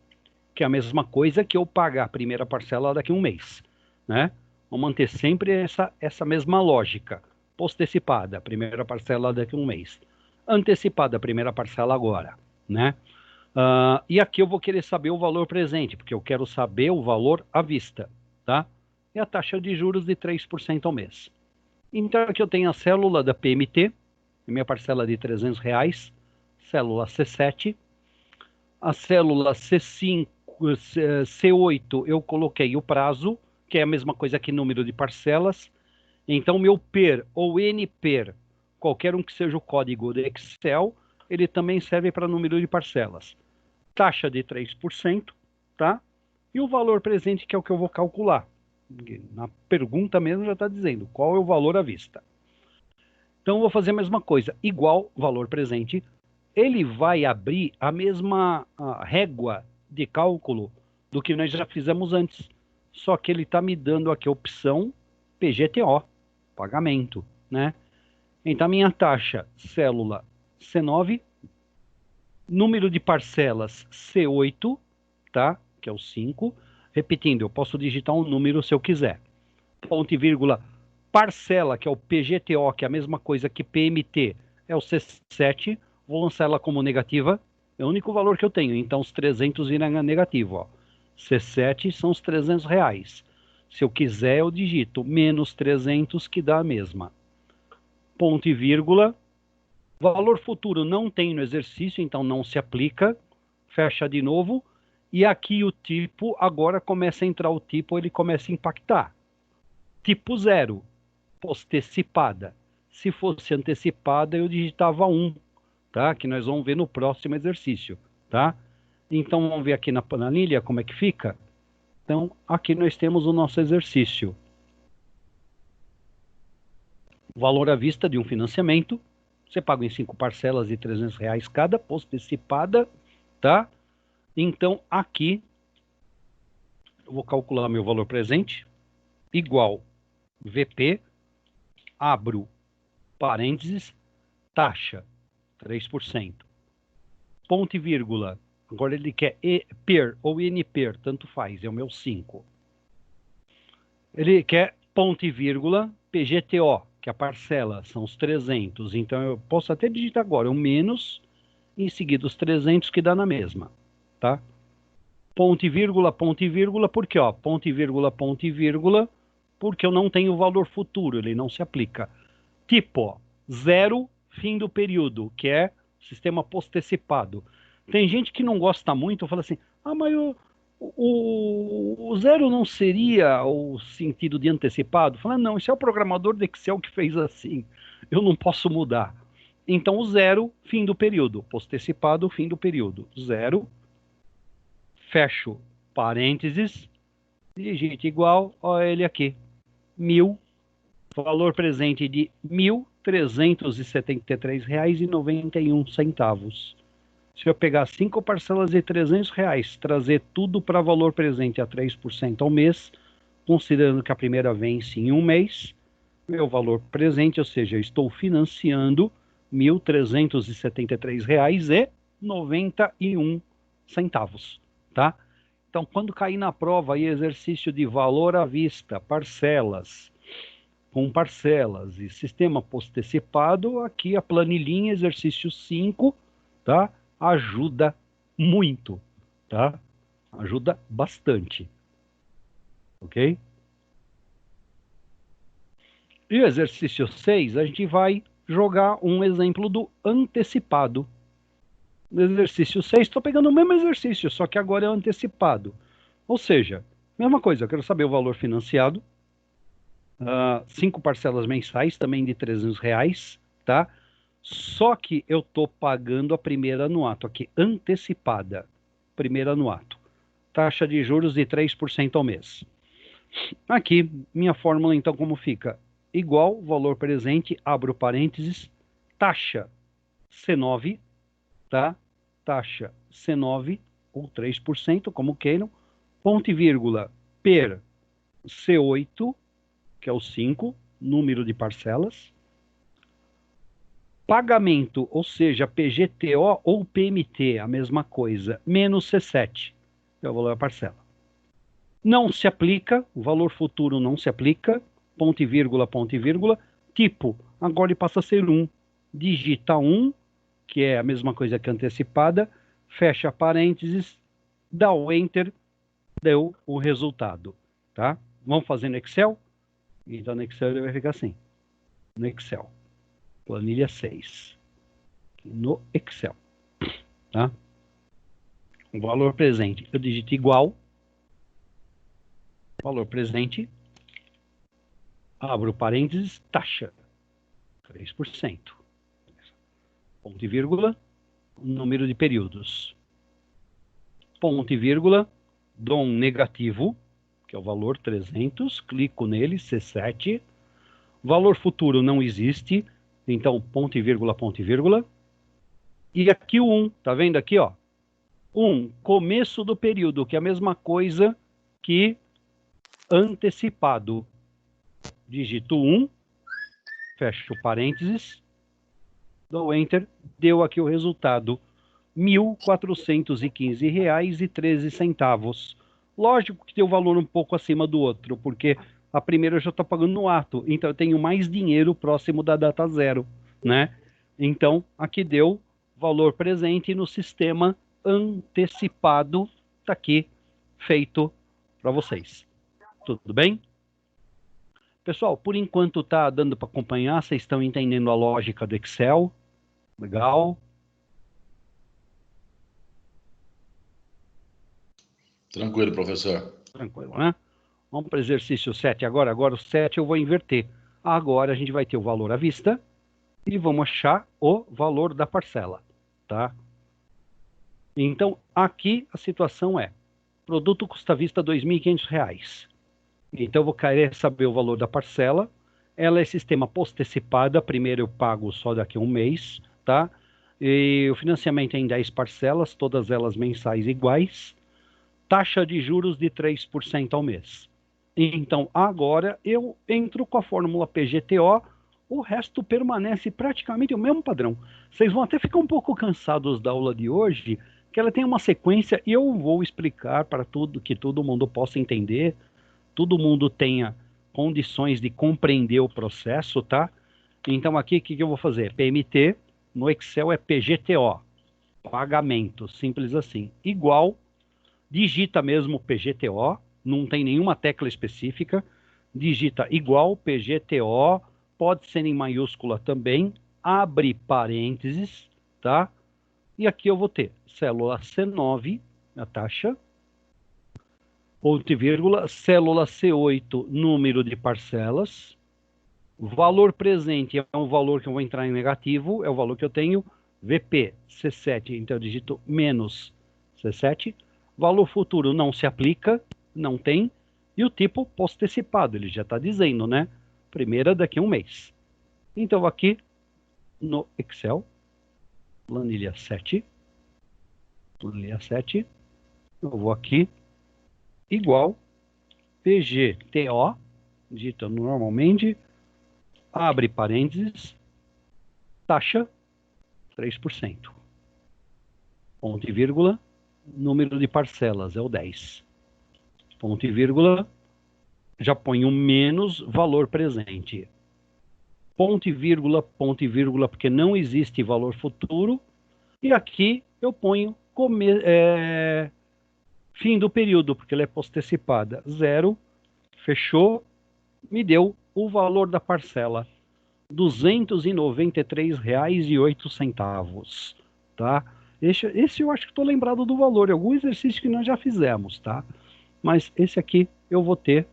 que é a mesma coisa que eu pagar a primeira parcela daqui a um mês, né? Vamos manter sempre essa mesma lógica. Postecipada, primeira parcela daqui a um mês. Antecipada, primeira parcela agora, né? E aqui eu vou querer saber o valor presente, porque eu quero saber o valor à vista, tá? E a taxa de juros de 3% ao mês. Então aqui eu tenho a célula da PMT, minha parcela de R$300, célula C7. A célula C5, C8 eu coloquei o prazo, que é a mesma coisa que número de parcelas. Então, meu PER ou NPER, qualquer um que seja o código de Excel, ele também serve para número de parcelas. Taxa de 3%, tá? E o valor presente, que é o que eu vou calcular. Na pergunta mesmo já está dizendo qual é o valor à vista. Então, eu vou fazer a mesma coisa, igual valor presente. Ele vai abrir a mesma régua de cálculo do que nós já fizemos antes. Só que ele está me dando aqui a opção PGTO, pagamento, né? Então, a minha taxa, célula C9, número de parcelas C8, tá? Que é o 5. Repetindo, eu posso digitar um número se eu quiser. Ponto e vírgula, parcela, que é o PGTO, que é a mesma coisa que PMT, é o C7. Vou lançar ela como negativa. É o único valor que eu tenho. Então, os 300 viram negativo, ó. C7 são os R$300. Se eu quiser, eu digito menos 300, que dá a mesma. Ponto e vírgula. Valor futuro não tem no exercício, então não se aplica. Fecha de novo. E aqui o tipo, agora começa a entrar o tipo, ele começa a impactar. Tipo 0, postecipada. Se fosse antecipada, eu digitava 1, tá? Que nós vamos ver no próximo exercício, tá? Então, vamos ver aqui na planilha como é que fica. Então, aqui nós temos o nosso exercício. Valor à vista de um financiamento. Você paga em 5 parcelas de R$300 cada, postecipada, tá? Então, aqui, eu vou calcular meu valor presente, igual VP, abro parênteses, taxa, 3%. Ponto e vírgula. Agora ele quer PER ou NPER, tanto faz, é o meu 5. Ele quer ponto e vírgula, PGTO, que a parcela são os 300. Então eu posso até digitar agora o menos, em seguida os 300, que dá na mesma, tá? Ponto e vírgula, por quê? Ó, ponto e vírgula, porque eu não tenho o valor futuro, ele não se aplica. Tipo, ó, 0, fim do período, que é sistema postecipado. Tem gente que não gosta muito, fala assim, mas o 0 não seria o sentido de antecipado? Fala, não, isso é o programador do Excel que fez assim, eu não posso mudar. Então, o 0, fim do período, postecipado, fim do período. 0, fecho parênteses, digite igual a ele aqui, 1.000, valor presente de R$1.373,91. Se eu pegar 5 parcelas de R$300, trazer tudo para valor presente a 3% ao mês, considerando que a primeira vence em um mês, meu valor presente, ou seja, eu estou financiando R$1.373,91, tá? Então, quando cair na prova aí, exercício de valor à vista, parcelas, com parcelas e sistema postecipado, aqui a planilhinha, exercício 5, tá? Ajuda muito, tá? Ajuda bastante, ok? E o exercício 6, a gente vai jogar um exemplo do antecipado. No exercício 6, estou pegando o mesmo exercício, só que agora é antecipado. Ou seja, mesma coisa, eu quero saber o valor financiado, 5 parcelas mensais, também de R$ 300, tá? Só que eu estou pagando a primeira no ato aqui, antecipada. Primeira no ato. Taxa de juros de 3% ao mês. Aqui, minha fórmula, então, como fica? Igual, valor presente, abro parênteses, taxa C9, tá? Taxa C9, ou 3%, como queiram, ponto e vírgula, per C8, que é o 5, número de parcelas, pagamento, ou seja, PGTO ou PMT, a mesma coisa, menos C7, que é o valor da parcela. Não se aplica, o valor futuro não se aplica, ponto e vírgula, tipo, agora ele passa a ser 1. Digita 1, que é a mesma coisa que antecipada, fecha parênteses, dá o Enter, deu o resultado, tá? Vamos fazer no Excel? Então no Excel ele vai ficar assim, no Excel, planilha 6, no Excel, tá? O valor presente, eu digito igual, valor presente, abro parênteses, taxa, 3%. Ponto e vírgula, número de períodos. Ponto e vírgula, dou um negativo, que é o valor 300, clico nele, C7. Valor futuro não existe, então ponto e vírgula, ponto e vírgula. E aqui o 1, tá vendo aqui, ó? 1, começo do período, que é a mesma coisa que antecipado. Digito 1, fecho parênteses, dou Enter, deu aqui o resultado, R$ 1.415,13. Lógico que tem o valor um pouco acima do outro, porque a primeira eu já estou pagando no ato, então eu tenho mais dinheiro próximo da data zero, né? Então, aqui deu valor presente no sistema antecipado, está aqui, feito para vocês. Tudo bem? Pessoal, por enquanto tá dando para acompanhar, vocês estão entendendo a lógica do Excel? Legal? Tranquilo, professor. Tranquilo, né? Vamos para o exercício 7 agora. Agora o 7 eu vou inverter. Agora a gente vai ter o valor à vista e vamos achar o valor da parcela, tá? Então, aqui a situação é, produto custa à vista R$ 2.500. Então, eu vou querer saber o valor da parcela. Ela é sistema postecipada. Primeiro eu pago só daqui a um mês, tá? E o financiamento é em 10 parcelas, todas elas mensais iguais. Taxa de juros de 3% ao mês. Então, agora eu entro com a fórmula PGTO, o resto permanece praticamente o mesmo padrão. Vocês vão até ficar um pouco cansados da aula de hoje, que ela tem uma sequência e eu vou explicar para tudo, que todo mundo possa entender, todo mundo tenha condições de compreender o processo, tá? Então aqui, o que eu vou fazer? PMT, no Excel é PGTO, pagamento, simples assim, igual, digita mesmo PGTO, não tem nenhuma tecla específica, digita igual PGTO, pode ser em maiúscula também, abre parênteses, tá? E aqui eu vou ter célula C9, a taxa, ponto e vírgula, célula C8, número de parcelas, valor presente é um valor que eu vou entrar em negativo, é o valor que eu tenho, VP C7, então eu digito menos C7, valor futuro não se aplica, não tem, e o tipo postecipado, ele já está dizendo, né? Primeira daqui a um mês. Então aqui no Excel, planilha 7, eu vou aqui, igual PGTO, digitando normalmente, abre parênteses, taxa 3%. Ponto e vírgula, número de parcelas é o 10. Ponto e vírgula, já ponho menos valor presente. Ponto e vírgula, porque não existe valor futuro. E aqui eu ponho fim do período, porque ela é postecipada. 0, fechou, me deu o valor da parcela. R$ 293,08, tá? Esse eu acho que estou lembrado do valor, algum exercício que nós já fizemos, tá? Mas esse aqui eu vou ter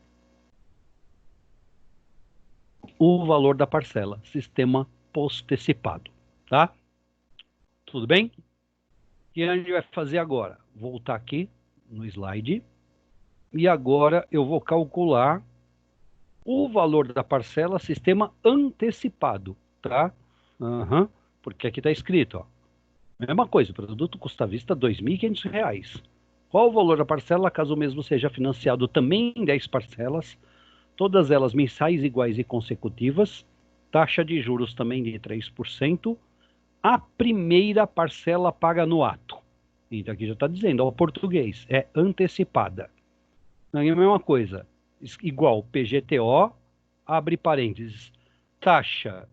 o valor da parcela, sistema postecipado, tá? Tudo bem? O que a gente vai fazer agora? Voltar aqui no slide e agora eu vou calcular o valor da parcela, sistema antecipado, tá? Uhum, porque aqui está escrito, ó, mesma coisa, o produto custa à vista R$ 2.500. Qual o valor da parcela, caso o mesmo seja financiado também em 10 parcelas, todas elas mensais iguais e consecutivas, taxa de juros também de 3%, a primeira parcela paga no ato. Então aqui já está dizendo, ó, o português, é antecipada. Aí é a mesma coisa, igual PGTO, abre parênteses, taxa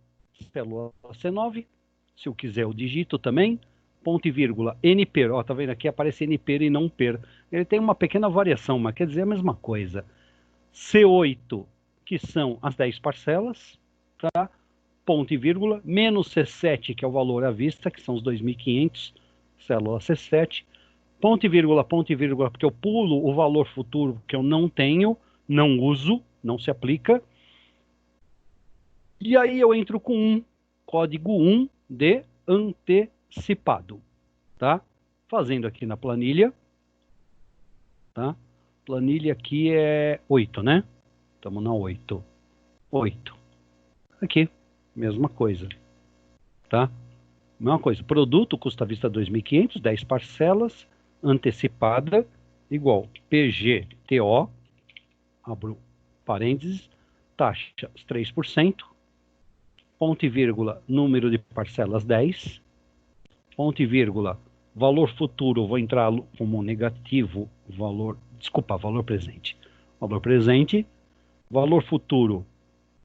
célula C9, se eu quiser eu digito também, ponto e vírgula, NPER, ó, tá vendo aqui aparece NPER e não PER. Ele tem uma pequena variação, mas quer dizer a mesma coisa. C8, que são as 10 parcelas, tá? Ponto e vírgula, menos C7, que é o valor à vista, que são os 2.500, célula C7, ponto e vírgula, porque eu pulo o valor futuro que eu não tenho, não uso, não se aplica. E aí eu entro com código 1 de antecipado, tá? Fazendo aqui na planilha, tá? Planilha aqui é 8, né? Estamos na 8. 8. Aqui, mesma coisa, tá? Mesma coisa. Produto custa à vista 2.500, 10 parcelas, antecipada, igual PGTO, abro parênteses, taxa 3%, ponto e vírgula, número de parcelas 10, ponto e vírgula, valor futuro, vou entrar como negativo, valor presente. Valor presente, valor futuro,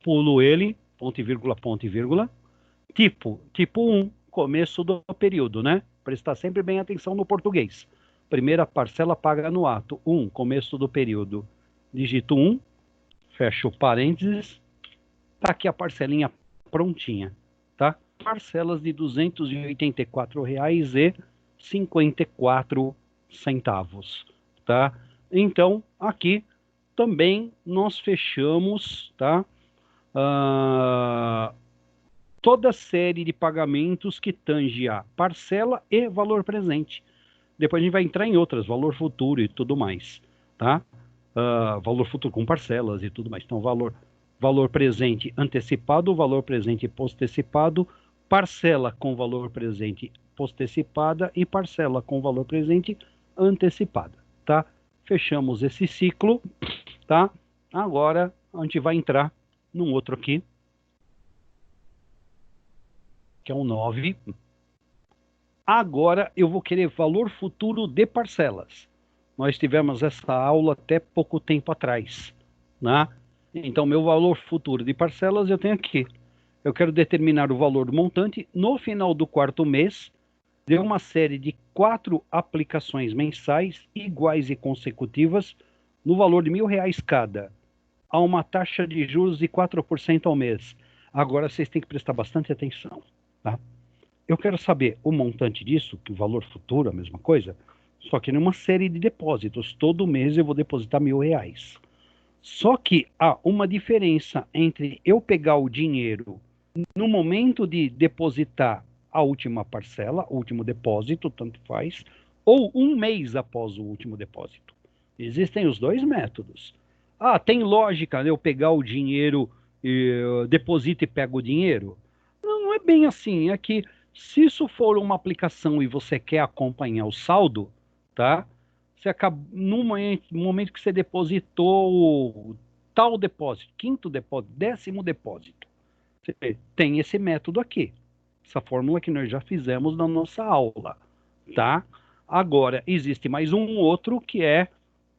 pulo ele, ponto e vírgula, tipo 1, começo do período, né? Prestar sempre bem atenção no português. Primeira parcela paga no ato, 1, começo do período. Digito 1, fecho parênteses, tá aqui a parcelinha prontinha, tá? Parcelas de R$ 284,54, tá? Então, aqui também nós fechamos, tá? Toda a série de pagamentos que tange a parcela e valor presente. Depois a gente vai entrar em outras, valor futuro e tudo mais, tá? Valor futuro com parcelas e tudo mais. Então, valor presente antecipado, valor presente postecipado, parcela com valor presente postecipada e parcela com valor presente antecipada, tá? Fechamos esse ciclo, tá? Agora a gente vai entrar num outro aqui, que é um 9. Agora eu vou querer valor futuro de parcelas. Nós tivemos essa aula até pouco tempo atrás, né? Então, meu valor futuro de parcelas eu tenho aqui. Eu quero determinar o valor do montante no final do quarto mês de uma série de 4 aplicações mensais iguais e consecutivas no valor de R$ 1.000 cada, a uma taxa de juros de 4% ao mês. Agora vocês têm que prestar bastante atenção, tá? Eu quero saber o montante disso, que o valor futuro, a mesma coisa, só que numa série de depósitos. Todo mês eu vou depositar R$ 1.000. Só que há uma diferença entre eu pegar o dinheiro no momento de depositar a última parcela, o último depósito, tanto faz, ou um mês após o último depósito. Existem os dois métodos. Tem lógica eu pegar o dinheiro, deposito e pego o dinheiro? Não é bem assim. É que se isso for uma aplicação e você quer acompanhar o saldo, tá? Você acaba, no momento que você depositou tal depósito, 5º depósito, 10º depósito, você tem esse método aqui. Essa fórmula que nós já fizemos na nossa aula, tá? Agora, existe mais um outro que é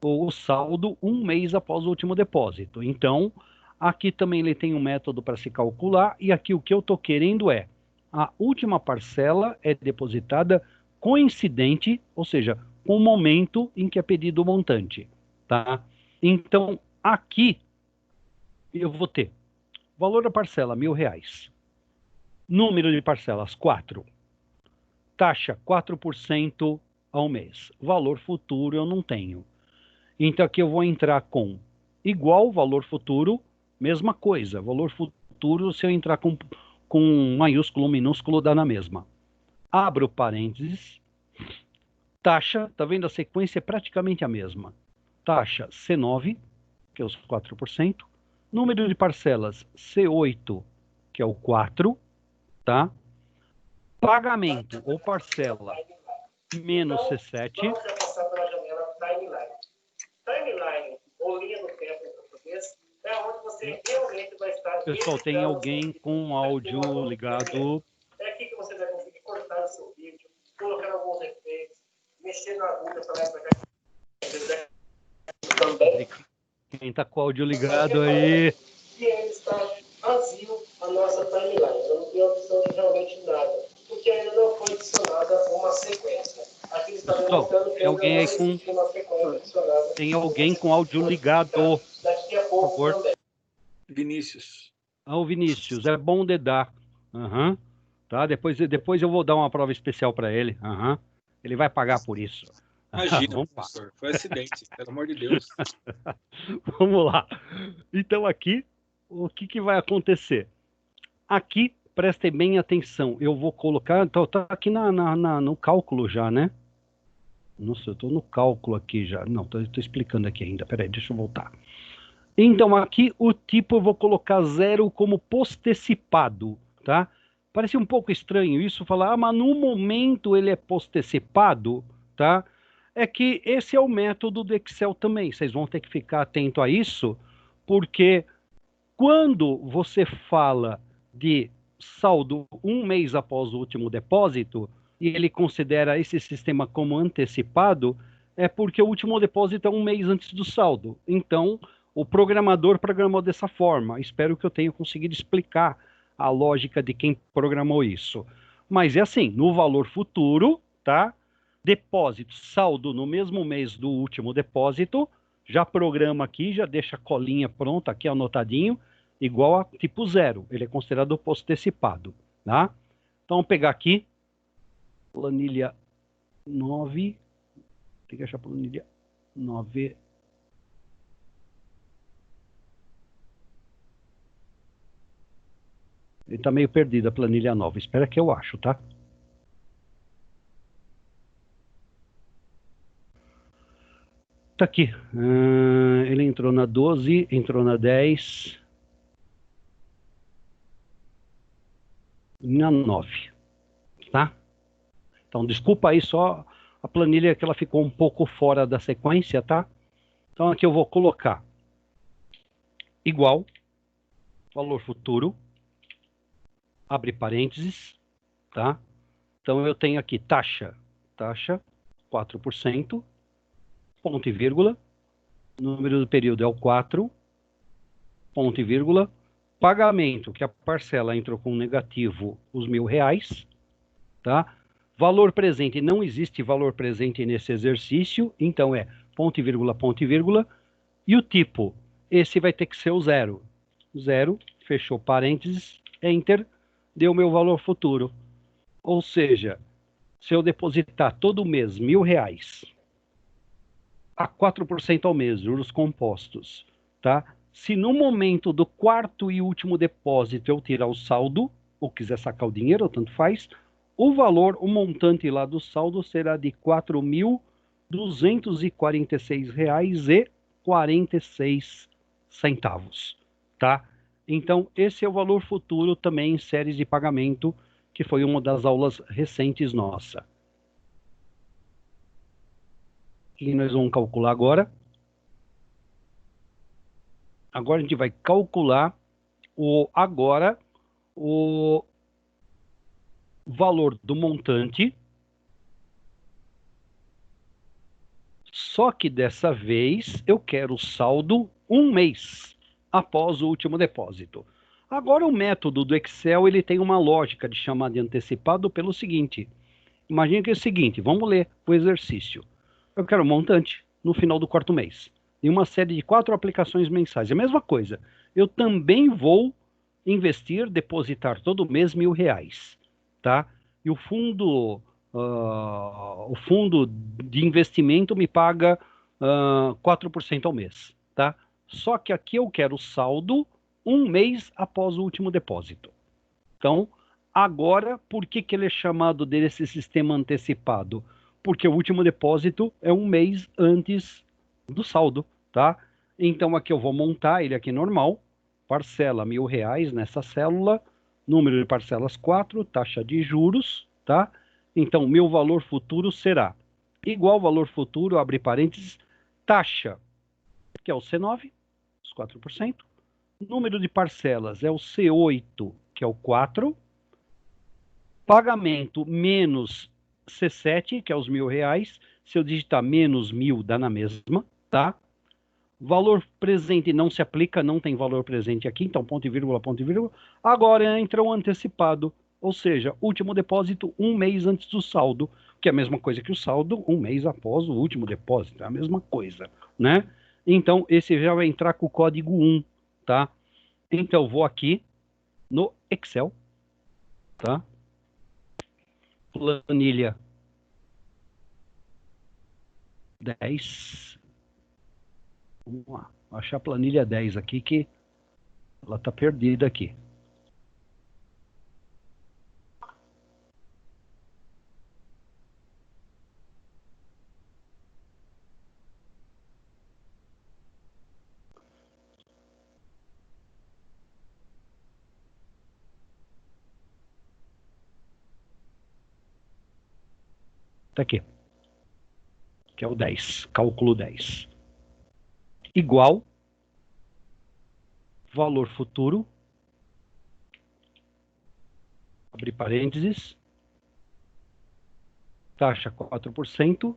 o saldo um mês após o último depósito. Então, aqui também ele tem um método para se calcular, e aqui o que eu estou querendo é a última parcela é depositada coincidente, ou seja, com o momento em que é pedido o montante, tá? Então, aqui eu vou ter valor da parcela, R$ 1.000. Número de parcelas, 4. Taxa, 4% ao mês. Valor futuro eu não tenho. Então, aqui eu vou entrar com igual valor futuro, mesma coisa. Valor futuro, se eu entrar com maiúsculo, minúsculo, dá na mesma. Abro parênteses. Taxa, tá vendo? A sequência é praticamente a mesma. Taxa C9, que é os 4%. Número de parcelas C8, que é o 4, tá? Pagamento ou parcela menos C7. Vamos já passar para a janela timeline. Timeline, ou linha do tempo em português, é onde você realmente vai estar... Pessoal, tem alguém com áudio ligado? É aqui que você vai conseguir cortar o seu vídeo, colocar alguns efeitos, mexer na agulha para lá para cá. Também. Quem está com o áudio ligado aí? E aí está vazio a nossa timeline. Não tem opção de realmente nada, porque ainda não foi adicionada uma sequência. Aqui está demonstrando que alguém aí com... uma sequência adicionada. Tem alguém com áudio ligado? Daqui a pouco, por favor. Também. Vinícius. O Vinícius, é bom dedar. Uhum. Tá? Depois eu vou dar uma prova especial para ele. Uhum. Ele vai pagar por isso. Imagina, professor, foi acidente, pelo amor de Deus. Vamos lá. Então aqui, o que vai acontecer? Aqui, prestem bem atenção. Eu vou colocar... Tá aqui no cálculo já, né? Nossa, eu estou no cálculo aqui já. Não, estou explicando aqui ainda. Peraí, deixa eu voltar. Então aqui o tipo eu vou colocar 0 como postecipado, tá? Parece um pouco estranho isso, falar, mas no momento ele é postecipado, tá? É que esse é o método do Excel também. Vocês vão ter que ficar atento a isso, porque quando você fala de saldo um mês após o último depósito, e ele considera esse sistema como antecipado, é porque o último depósito é um mês antes do saldo. Então, o programador programou dessa forma. Espero que eu tenha conseguido explicar a lógica de quem programou isso. Mas é assim, no valor futuro, tá? Depósito, saldo no mesmo mês do último depósito, já programa aqui, já deixa a colinha pronta aqui anotadinho, igual a tipo 0. Ele é considerado postecipado, tá? Então, vamos pegar aqui, planilha 9, tem que achar a planilha 9. Ele está meio perdido, a planilha nova. Espera que eu acho, tá? Tá aqui. Ele entrou na 12, entrou na 10. Na 9. Tá? Então, desculpa aí só a planilha que ela ficou um pouco fora da sequência, tá? Então, aqui eu vou colocar igual, valor futuro, abre parênteses, tá? Então eu tenho aqui taxa 4%, ponto e vírgula, número do período é o 4, ponto e vírgula, pagamento, que a parcela entrou com negativo os R$1.000, tá? Valor presente, não existe valor presente nesse exercício, então é ponto e vírgula, e o tipo, esse vai ter que ser o 0. 0, fechou parênteses, enter, deu meu valor futuro. Ou seja, se eu depositar todo mês R$1.000 a 4% ao mês, juros compostos, tá? Se no momento do quarto e último depósito eu tirar o saldo, ou quiser sacar o dinheiro, tanto faz, o valor, o montante lá do saldo será de R$4.246,46, tá? Então, esse é o valor futuro também em séries de pagamento, que foi uma das aulas recentes nossa. E nós vamos calcular agora. Agora a gente vai calcular o valor do montante. Só que dessa vez eu quero o saldo um mês após o último depósito. Agora o método do Excel ele tem uma lógica de chamar de antecipado pelo seguinte. Imagina que é o seguinte, vamos ler o exercício. Eu quero um montante no final do quarto mês. E uma série de 4 aplicações mensais. É a mesma coisa. Eu também vou investir, depositar todo mês R$1.000, tá? E o fundo de investimento me paga 4% ao mês, tá? Só que aqui eu quero saldo um mês após o último depósito. Então, agora, por que ele é chamado desse sistema antecipado? Porque o último depósito é um mês antes do saldo, tá? Então, aqui eu vou montar ele aqui normal, parcela R$ 1.000 nessa célula, número de parcelas 4, taxa de juros, tá? Então, meu valor futuro será igual valor futuro, abre parênteses, taxa, que é o C9, os 4%, número de parcelas é o C8, que é o 4%, pagamento menos C7, que é os R$ 1.000, se eu digitar menos 1.000 dá na mesma, tá? Valor presente não se aplica, não tem valor presente aqui, então ponto e vírgula, ponto e vírgula. Agora entra o antecipado, ou seja, último depósito um mês antes do saldo, que é a mesma coisa que o saldo um mês após o último depósito, é a mesma coisa, né? Então, esse já vai entrar com o código 1, tá? Então, eu vou aqui no Excel, tá? Planilha 10. Vamos lá, vou achar a planilha 10 aqui, que ela está perdida aqui. Está aqui, que é o 10, cálculo 10. Igual, valor futuro, abre parênteses, taxa 4%,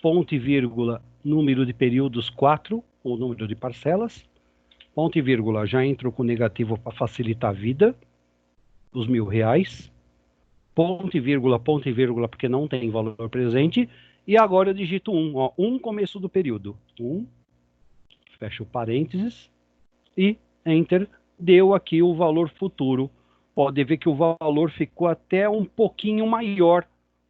ponto e vírgula, número de períodos 4, ou número de parcelas, ponto e vírgula, já entro com negativo para facilitar a vida, os R$ 1.000, ponto e vírgula, porque não tem valor presente, e agora eu digito 1, ó, 1 começo do período, 1, fecho parênteses, e Enter, deu aqui o valor futuro. Pode ver que o valor ficou até um pouquinho maior.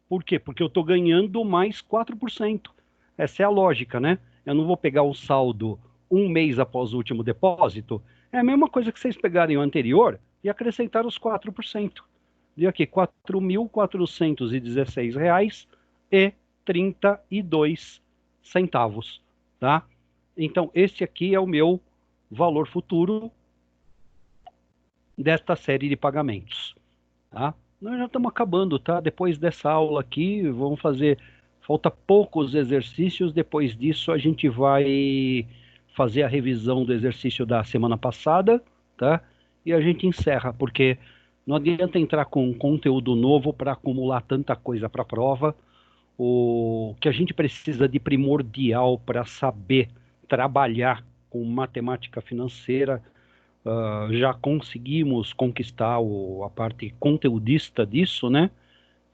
Por quê? Porque eu estou ganhando mais 4%. Essa é a lógica, né? Eu não vou pegar o saldo um mês após o último depósito. É a mesma coisa que vocês pegarem o anterior e acrescentar os 4%. Deu aqui R$ 4.416,32, tá? Então, esse aqui é o meu valor futuro desta série de pagamentos, tá? Nós já estamos acabando, tá? Depois dessa aula aqui, vamos fazer... Falta poucos exercícios, depois disso a gente vai fazer a revisão do exercício da semana passada, tá? E a gente encerra, porque não adianta entrar com conteúdo novo para acumular tanta coisa para a prova. O que a gente precisa de primordial para saber trabalhar com matemática financeira, já conseguimos conquistar a parte conteudista disso, né?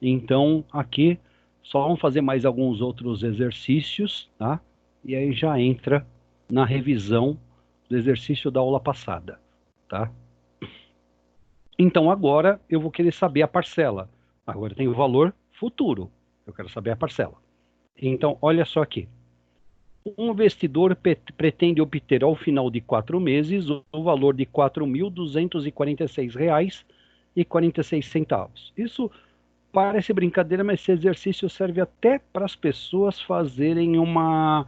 Então, aqui, só vamos fazer mais alguns outros exercícios, tá? E aí já entra na revisão do exercício da aula passada, tá? Então, agora eu vou querer saber a parcela. Agora tem o valor futuro. Eu quero saber a parcela. Então, olha só aqui. Um investidor pretende obter ao final de 4 meses o valor de R$ 4.246,46. Isso parece brincadeira, mas esse exercício serve até para as pessoas fazerem uma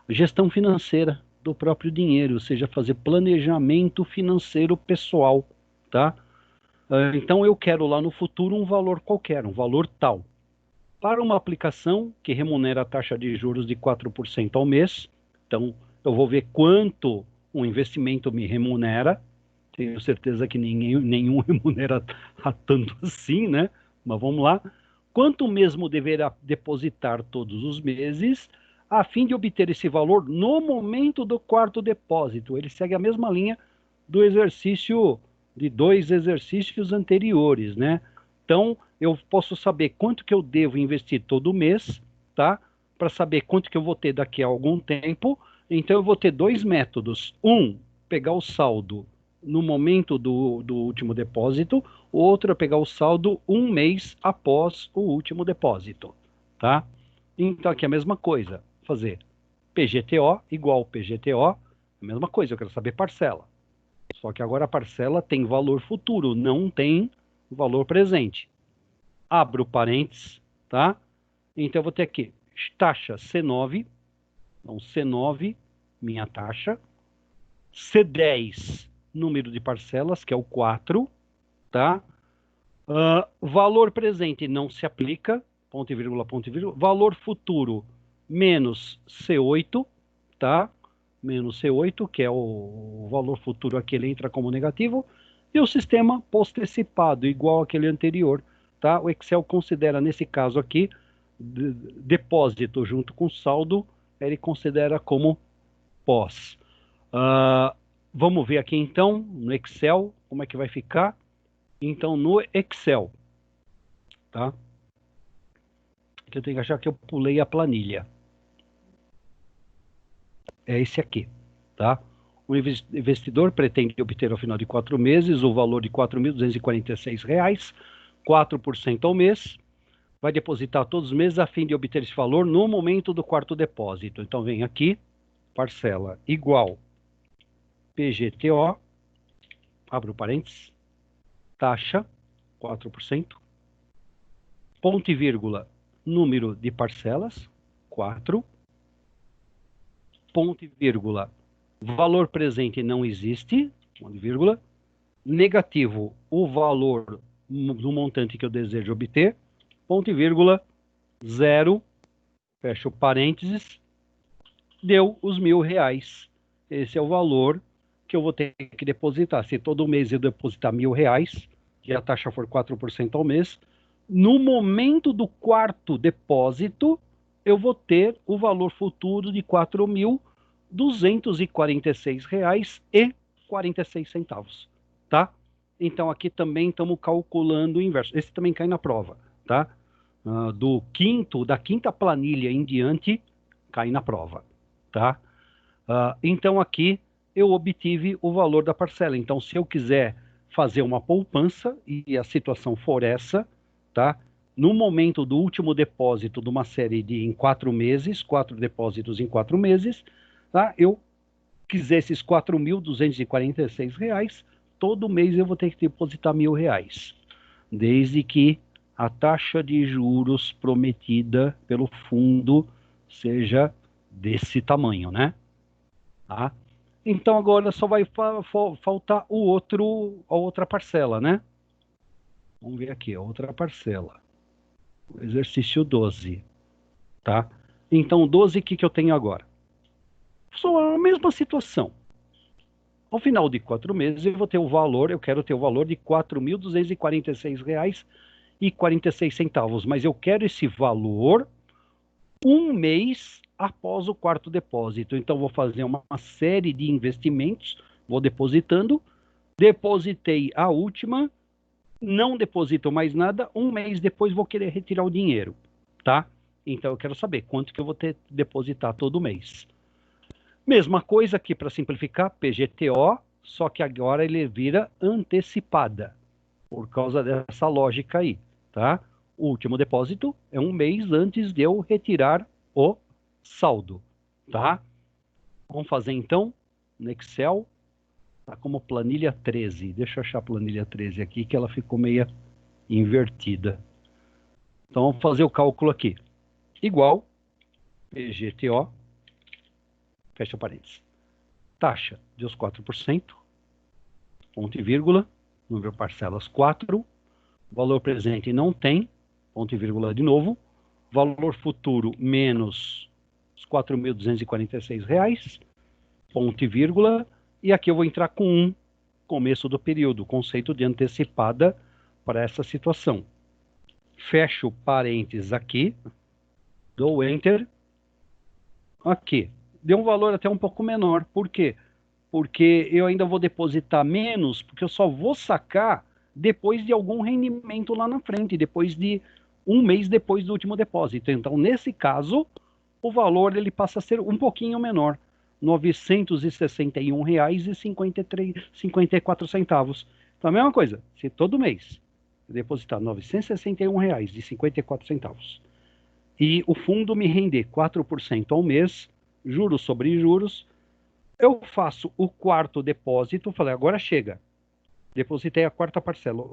gestão financeira do próprio dinheiro, ou seja, fazer planejamento financeiro pessoal, tá? Então eu quero lá no futuro um valor qualquer, um valor tal. Para uma aplicação que remunera a taxa de juros de 4% ao mês, então eu vou ver quanto um investimento me remunera. Tenho certeza que nenhum remunera a tanto assim, né? Mas vamos lá. Quanto mesmo deverá depositar todos os meses, a fim de obter esse valor no momento do quarto depósito? Ele segue a mesma linha do exercício, de 2 exercícios anteriores, né? Então, eu posso saber quanto que eu devo investir todo mês, tá? Para saber quanto que eu vou ter daqui a algum tempo. Então, eu vou ter 2 métodos. Pegar o saldo no momento do último depósito. O outro é pegar o saldo um mês após o último depósito, tá? Então, aqui é a mesma coisa. Fazer PGTO igual PGTO, a mesma coisa, eu quero saber parcela. Só que agora a parcela tem valor futuro, não tem valor presente. Abro parênteses, tá? Então eu vou ter aqui taxa C9, então C9, minha taxa, C10, número de parcelas, que é o 4, tá? Valor presente não se aplica, ponto e vírgula, valor futuro menos C8, tá? Menos C8, que é o valor futuro aqui, ele entra como negativo, e o sistema postecipado, igual aquele anterior, tá? O Excel considera, nesse caso aqui, depósito junto com saldo, ele considera como pós. Vamos ver aqui então, no Excel, como é que vai ficar. Então, no Excel, tá? Eu tenho que achar que eu pulei a planilha. É esse aqui, tá? O investidor pretende obter ao final de 4 meses o valor de R$ 4.246, 4% ao mês. Vai depositar todos os meses a fim de obter esse valor no momento do quarto depósito. Então, vem aqui, parcela igual PGTO, abro parênteses, taxa, 4%, ponto e vírgula, número de parcelas, 4, ponto e vírgula, valor presente não existe, ponto e vírgula, negativo, o valor do montante que eu desejo obter, ponto e vírgula, 0, fecho parênteses, deu os R$ 1.000. Esse é o valor que eu vou ter que depositar. Se todo mês eu depositar R$ 1.000, e a taxa for 4% ao mês, no momento do quarto depósito, eu vou ter o valor futuro de R$ 4.246,46, tá? Então, aqui também estamos calculando o inverso. Esse também cai na prova, tá? Da quinta planilha em diante, cai na prova, tá? Então, aqui eu obtive o valor da parcela. Então, se eu quiser fazer uma poupança e a situação for essa, tá? No momento do último depósito de uma série em 4 meses, 4 depósitos em 4 meses, tá? Eu quiser esses R$ 4.246, todo mês eu vou ter que depositar R$ 1.000, desde que a taxa de juros prometida pelo fundo seja desse tamanho, né? Tá? Então agora só vai faltar a outra parcela, né? Vamos ver aqui, a outra parcela. O exercício 12, tá? Então 12, o que eu tenho agora? Só a mesma situação. Ao final de 4 meses eu vou ter o valor, eu quero ter o valor de R$ 4.246,46, mas eu quero esse valor um mês após o quarto depósito. Então, vou fazer uma série de investimentos, vou depositando, depositei a última, não deposito mais nada, um mês depois vou querer retirar o dinheiro, tá? Então, eu quero saber quanto que eu vou ter que depositar todo mês. Mesma coisa aqui, para simplificar, PGTO, só que agora ele vira antecipada, por causa dessa lógica aí, tá? O último depósito é um mês antes de eu retirar o saldo, tá? Vamos fazer então no Excel, tá como planilha 13. Deixa eu achar a planilha 13 aqui, que ela ficou meia invertida. Então vamos fazer o cálculo aqui. Igual PGTO, fecha parênteses, taxa de os 4%, ponto e vírgula, número de parcelas 4, valor presente não tem, ponto e vírgula de novo, valor futuro menos os R$ 4.246, ponto e vírgula, e aqui eu vou entrar com 1, começo do período, conceito de antecipada para essa situação. Fecho parênteses aqui, dou Enter, aqui, deu um valor até um pouco menor, por quê? Porque eu ainda vou depositar menos, porque eu só vou sacar depois de algum rendimento lá na frente, depois de um mês depois do último depósito. Então, nesse caso, o valor ele passa a ser um pouquinho menor, R$ 961,54. Então, a mesma coisa, se todo mês eu depositar R$ 961,54 e o fundo me render 4% ao mês, juros sobre juros, Eu faço o quarto depósito, falei, agora chega. Depositei a quarta parcela.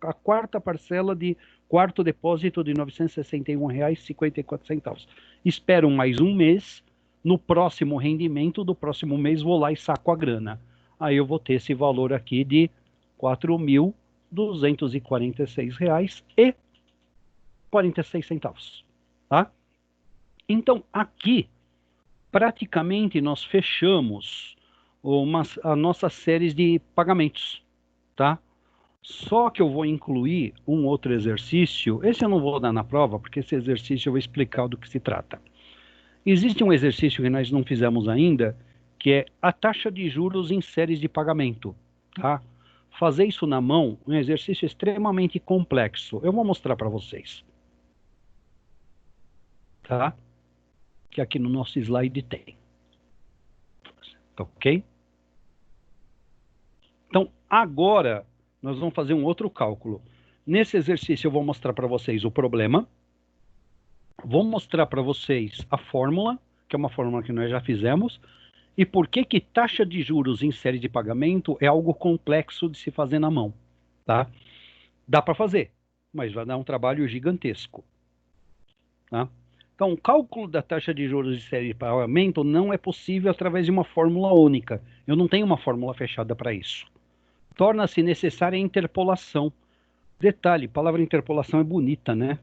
A quarta parcela de quarto depósito de R$ 961,54. Espero mais um mês. No próximo rendimento do próximo mês, vou lá e saco a grana. Aí eu vou ter esse valor aqui de R$ 4.246,46. Tá? Então, aqui, praticamente, nós fechamos as nossas séries de pagamentos. Tá? Só que eu vou incluir um outro exercício. Esse eu não vou dar na prova, porque esse exercício eu vou explicar do que se trata. Existe um exercício que nós não fizemos ainda, que é a taxa de juros em séries de pagamento. Tá? Fazer isso na mão é um exercício extremamente complexo. Eu vou mostrar para vocês. Tá? Que aqui no nosso slide tem. Ok? Então, agora, nós vamos fazer um outro cálculo. Nesse exercício, eu vou mostrar para vocês o problema. Vou mostrar para vocês a fórmula, que é uma fórmula que nós já fizemos. E por que taxa de juros em série de pagamento é algo complexo de se fazer na mão. Tá? Dá para fazer, mas vai dar um trabalho gigantesco. Tá? Então, o cálculo da taxa de juros em série de pagamento não é possível através de uma fórmula única. Eu não tenho uma fórmula fechada para isso. Torna-se necessária a interpolação. Detalhe, a palavra interpolação é bonita, né?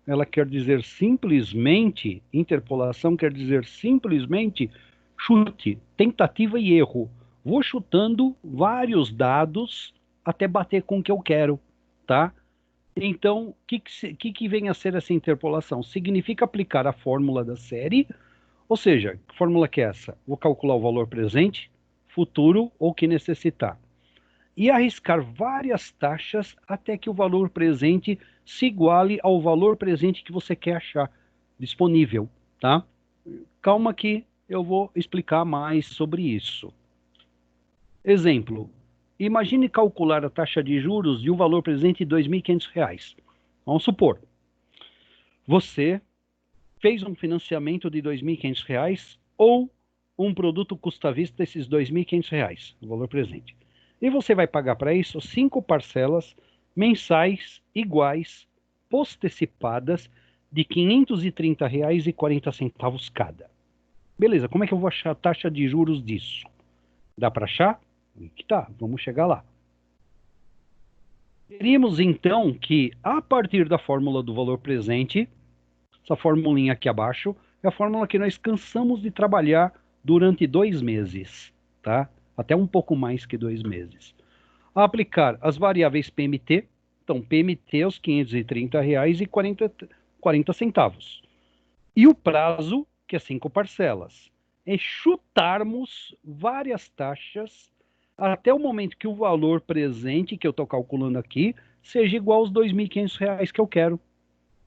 Ela quer dizer simplesmente, interpolação quer dizer simplesmente chute, tentativa e erro. Vou chutando vários dados até bater com o que eu quero, tá? Então, o que vem a ser essa interpolação? Significa aplicar a fórmula da série, ou seja, que fórmula que é essa? Vou calcular o valor presente, futuro ou que necessitar. E arriscar várias taxas até que o valor presente se iguale ao valor presente que você quer achar disponível, tá? Calma que eu vou explicar mais sobre isso. Exemplo, imagine calcular a taxa de juros de um valor presente de R$ 2.500. Vamos supor, você fez um financiamento de R$ 2.500 ou um produto custa à vista esses R$ 2.500, o valor presente. E você vai pagar para isso 5 parcelas mensais iguais, postecipadas, de R$ 530,40 cada. Beleza, como é que eu vou achar a taxa de juros disso? Dá para achar? Que tá, vamos chegar lá. Teríamos então que, a partir da fórmula do valor presente, essa formulinha aqui abaixo, é a fórmula que nós cansamos de trabalhar durante 2 meses, tá? Até um pouco mais que 2 meses. A aplicar as variáveis PMT, então PMT é os R$ 530,40. E o prazo, que é 5 parcelas. É chutarmos várias taxas até o momento que o valor presente, que eu estou calculando aqui, seja igual aos R$ 2.500 que eu quero.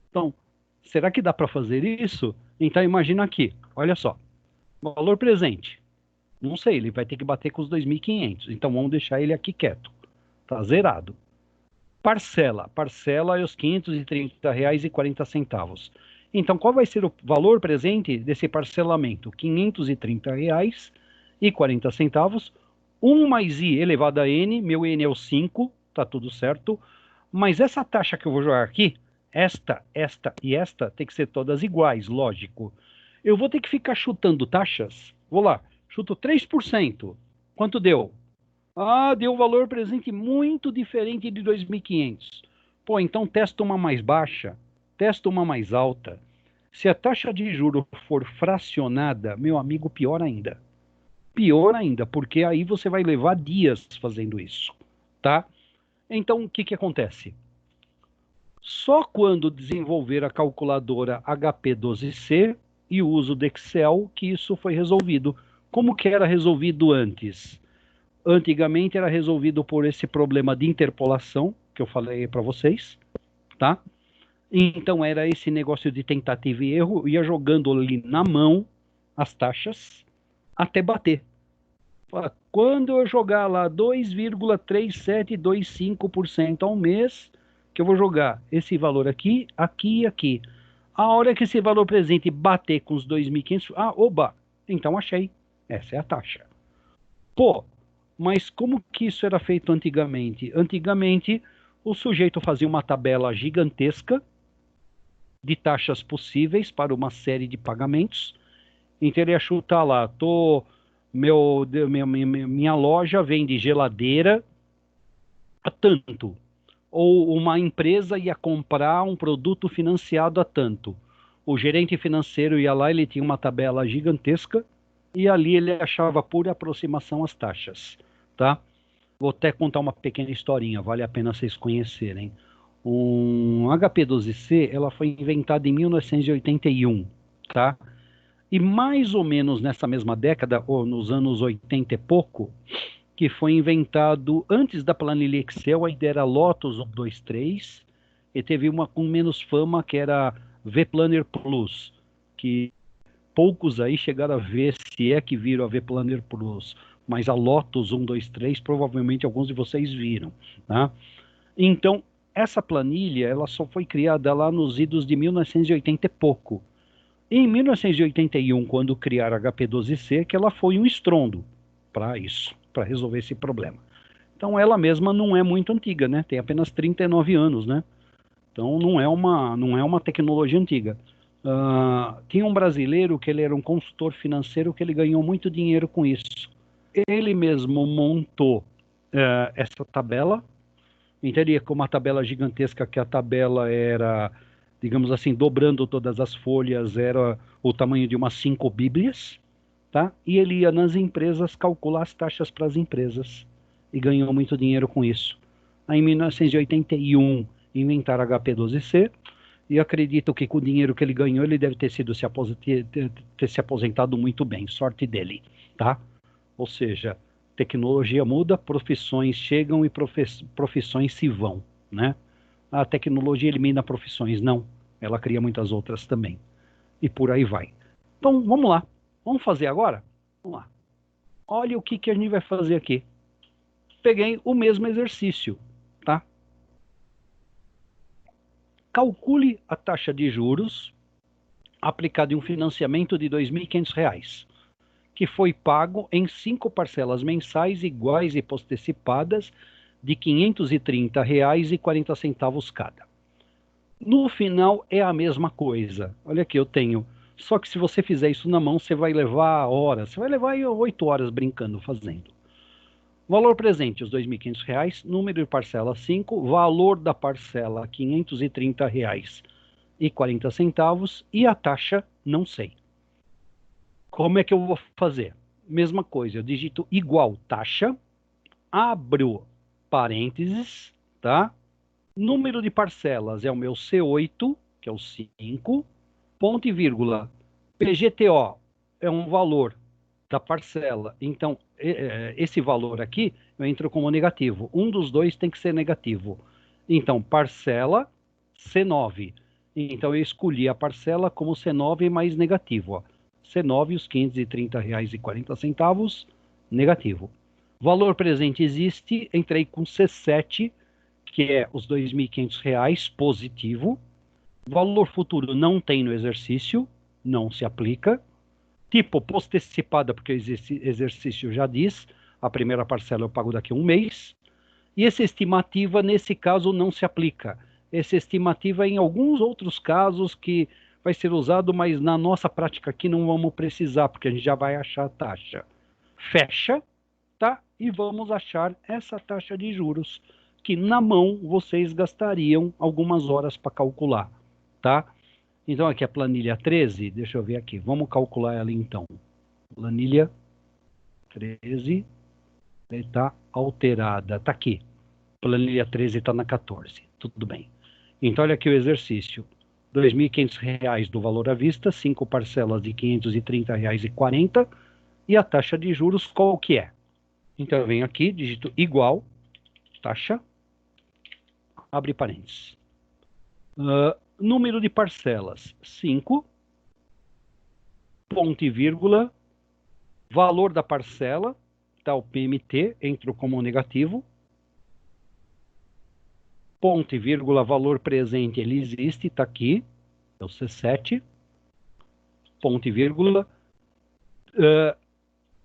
Então, será que dá para fazer isso? Então, imagina aqui, olha só. Valor presente. Não sei, ele vai ter que bater com os 2.500. Então, vamos deixar ele aqui quieto. Tá zerado. Parcela. Parcela é os R$ 530,40. Então, qual vai ser o valor presente desse parcelamento? R$ 530,40. 1 mais i elevado a n, meu n é o 5, tá tudo certo. Mas essa taxa que eu vou jogar aqui, esta e esta, tem que ser todas iguais, lógico. Eu vou ter que ficar chutando taxas. Vou lá, chuto 3%. Quanto deu? Ah, deu um valor presente muito diferente de 2.500. Pô, então testa uma mais baixa, testa uma mais alta. Se a taxa de juros for fracionada, meu amigo, pior ainda. Pior ainda, porque aí você vai levar dias fazendo isso, tá? Então, o que acontece? Só quando desenvolver a calculadora HP12C e o uso do Excel que isso foi resolvido. Como que era resolvido antes? Antigamente era resolvido por esse problema de interpolação, que eu falei para vocês, tá? Então era esse negócio de tentativa e erro, ia jogando ali na mão as taxas até bater. Quando eu jogar lá 2,3725% ao mês, que eu vou jogar esse valor aqui, aqui e aqui. A hora que esse valor presente bater com os 2.500, oba, então achei. Essa é a taxa. Pô, mas como que isso era feito antigamente? Antigamente, o sujeito fazia uma tabela gigantesca de taxas possíveis para uma série de pagamentos. Então ele ia chutar lá, minha loja vende geladeira a tanto. Ou uma empresa ia comprar um produto financiado a tanto. O gerente financeiro ia lá, ele tinha uma tabela gigantesca e ali ele achava por aproximação as taxas, tá? Vou até contar uma pequena historinha, vale a pena vocês conhecerem. Um HP12C, ela foi inventada em 1981, tá? E mais ou menos nessa mesma década, ou nos anos 80 e pouco, que foi inventado antes da planilha Excel, a ideia era Lotus 123, e teve uma com menos fama, que era VPlanner Plus, que poucos aí chegaram a ver, se é que viram a VPlanner Plus, mas a Lotus 123, provavelmente alguns de vocês viram, tá? Então, essa planilha, ela só foi criada lá nos idos de 1980 e pouco. Em 1981, quando criaram a HP12C, que ela foi um estrondo para isso, para resolver esse problema. Então, ela mesma não é muito antiga, né? Tem apenas 39 anos, né? Então, não é uma tecnologia antiga. Tinha um brasileiro que ele era um consultor financeiro que ele ganhou muito dinheiro com isso. Ele mesmo montou essa tabela. Então, ele ia com uma tabela gigantesca, que a tabela era, digamos assim, dobrando todas as folhas, era o tamanho de umas 5 bíblias, tá? E ele ia nas empresas calcular as taxas para as empresas e ganhou muito dinheiro com isso. Aí, em 1981, inventaram a HP12C, e acredito que com o dinheiro que ele ganhou, ele deve ter ter se aposentado muito bem, sorte dele, tá? Ou seja, tecnologia muda, profissões chegam e profissões se vão, né? A tecnologia elimina profissões, não. Ela cria muitas outras também. E por aí vai. Então, vamos lá. Vamos fazer agora? Vamos lá. Olha o que a gente vai fazer aqui. Peguei o mesmo exercício, tá? Calcule a taxa de juros aplicada em um financiamento de R$ 2.500, que foi pago em 5 parcelas mensais iguais e postecipadas de R$ 530,40 cada. No final é a mesma coisa. Olha aqui, eu tenho. Só que se você fizer isso na mão, você vai levar horas. Você vai levar 8 horas brincando, fazendo. Valor presente, os R$ 2.500. Número de parcela 5. Valor da parcela, R$ 530,40. E a taxa, não sei. Como é que eu vou fazer? Mesma coisa, eu digito igual taxa, abro parênteses, tá? Número de parcelas é o meu C8, que é o 5, ponto e vírgula. PGTO é um valor da parcela. Então, esse valor aqui, eu entro como negativo. Um dos dois tem que ser negativo. Então, parcela C9. Então, eu escolhi a parcela como C9 mais negativo, ó. C9, os R$ 530,40, negativo. Valor presente existe, entrei com C7, que é os R$ 2.500, positivo. Valor futuro não tem no exercício, não se aplica. Tipo postecipada, porque o exercício já diz, a primeira parcela eu pago daqui a um mês. E essa estimativa, nesse caso, não se aplica. Essa estimativa é em alguns outros casos que vai ser usado, mas na nossa prática aqui não vamos precisar, porque a gente já vai achar a taxa. Fecha, tá? E vamos achar essa taxa de juros, que na mão vocês gastariam algumas horas para calcular, tá? Então aqui a planilha 13, deixa eu ver aqui, vamos calcular ela então. Planilha 13 está alterada, está aqui. Planilha 13 está na 14, tudo bem. Então olha aqui o exercício. R$ 2.500 do valor à vista, 5 parcelas de R$ 530,40, e a taxa de juros qual que é? Então eu venho aqui, digito igual, taxa, abre parênteses. Número de parcelas, 5, ponto e vírgula, valor da parcela, tá, o PMT, entro como negativo, ponto e vírgula, valor presente, ele existe, está aqui, é o C7, ponto e vírgula,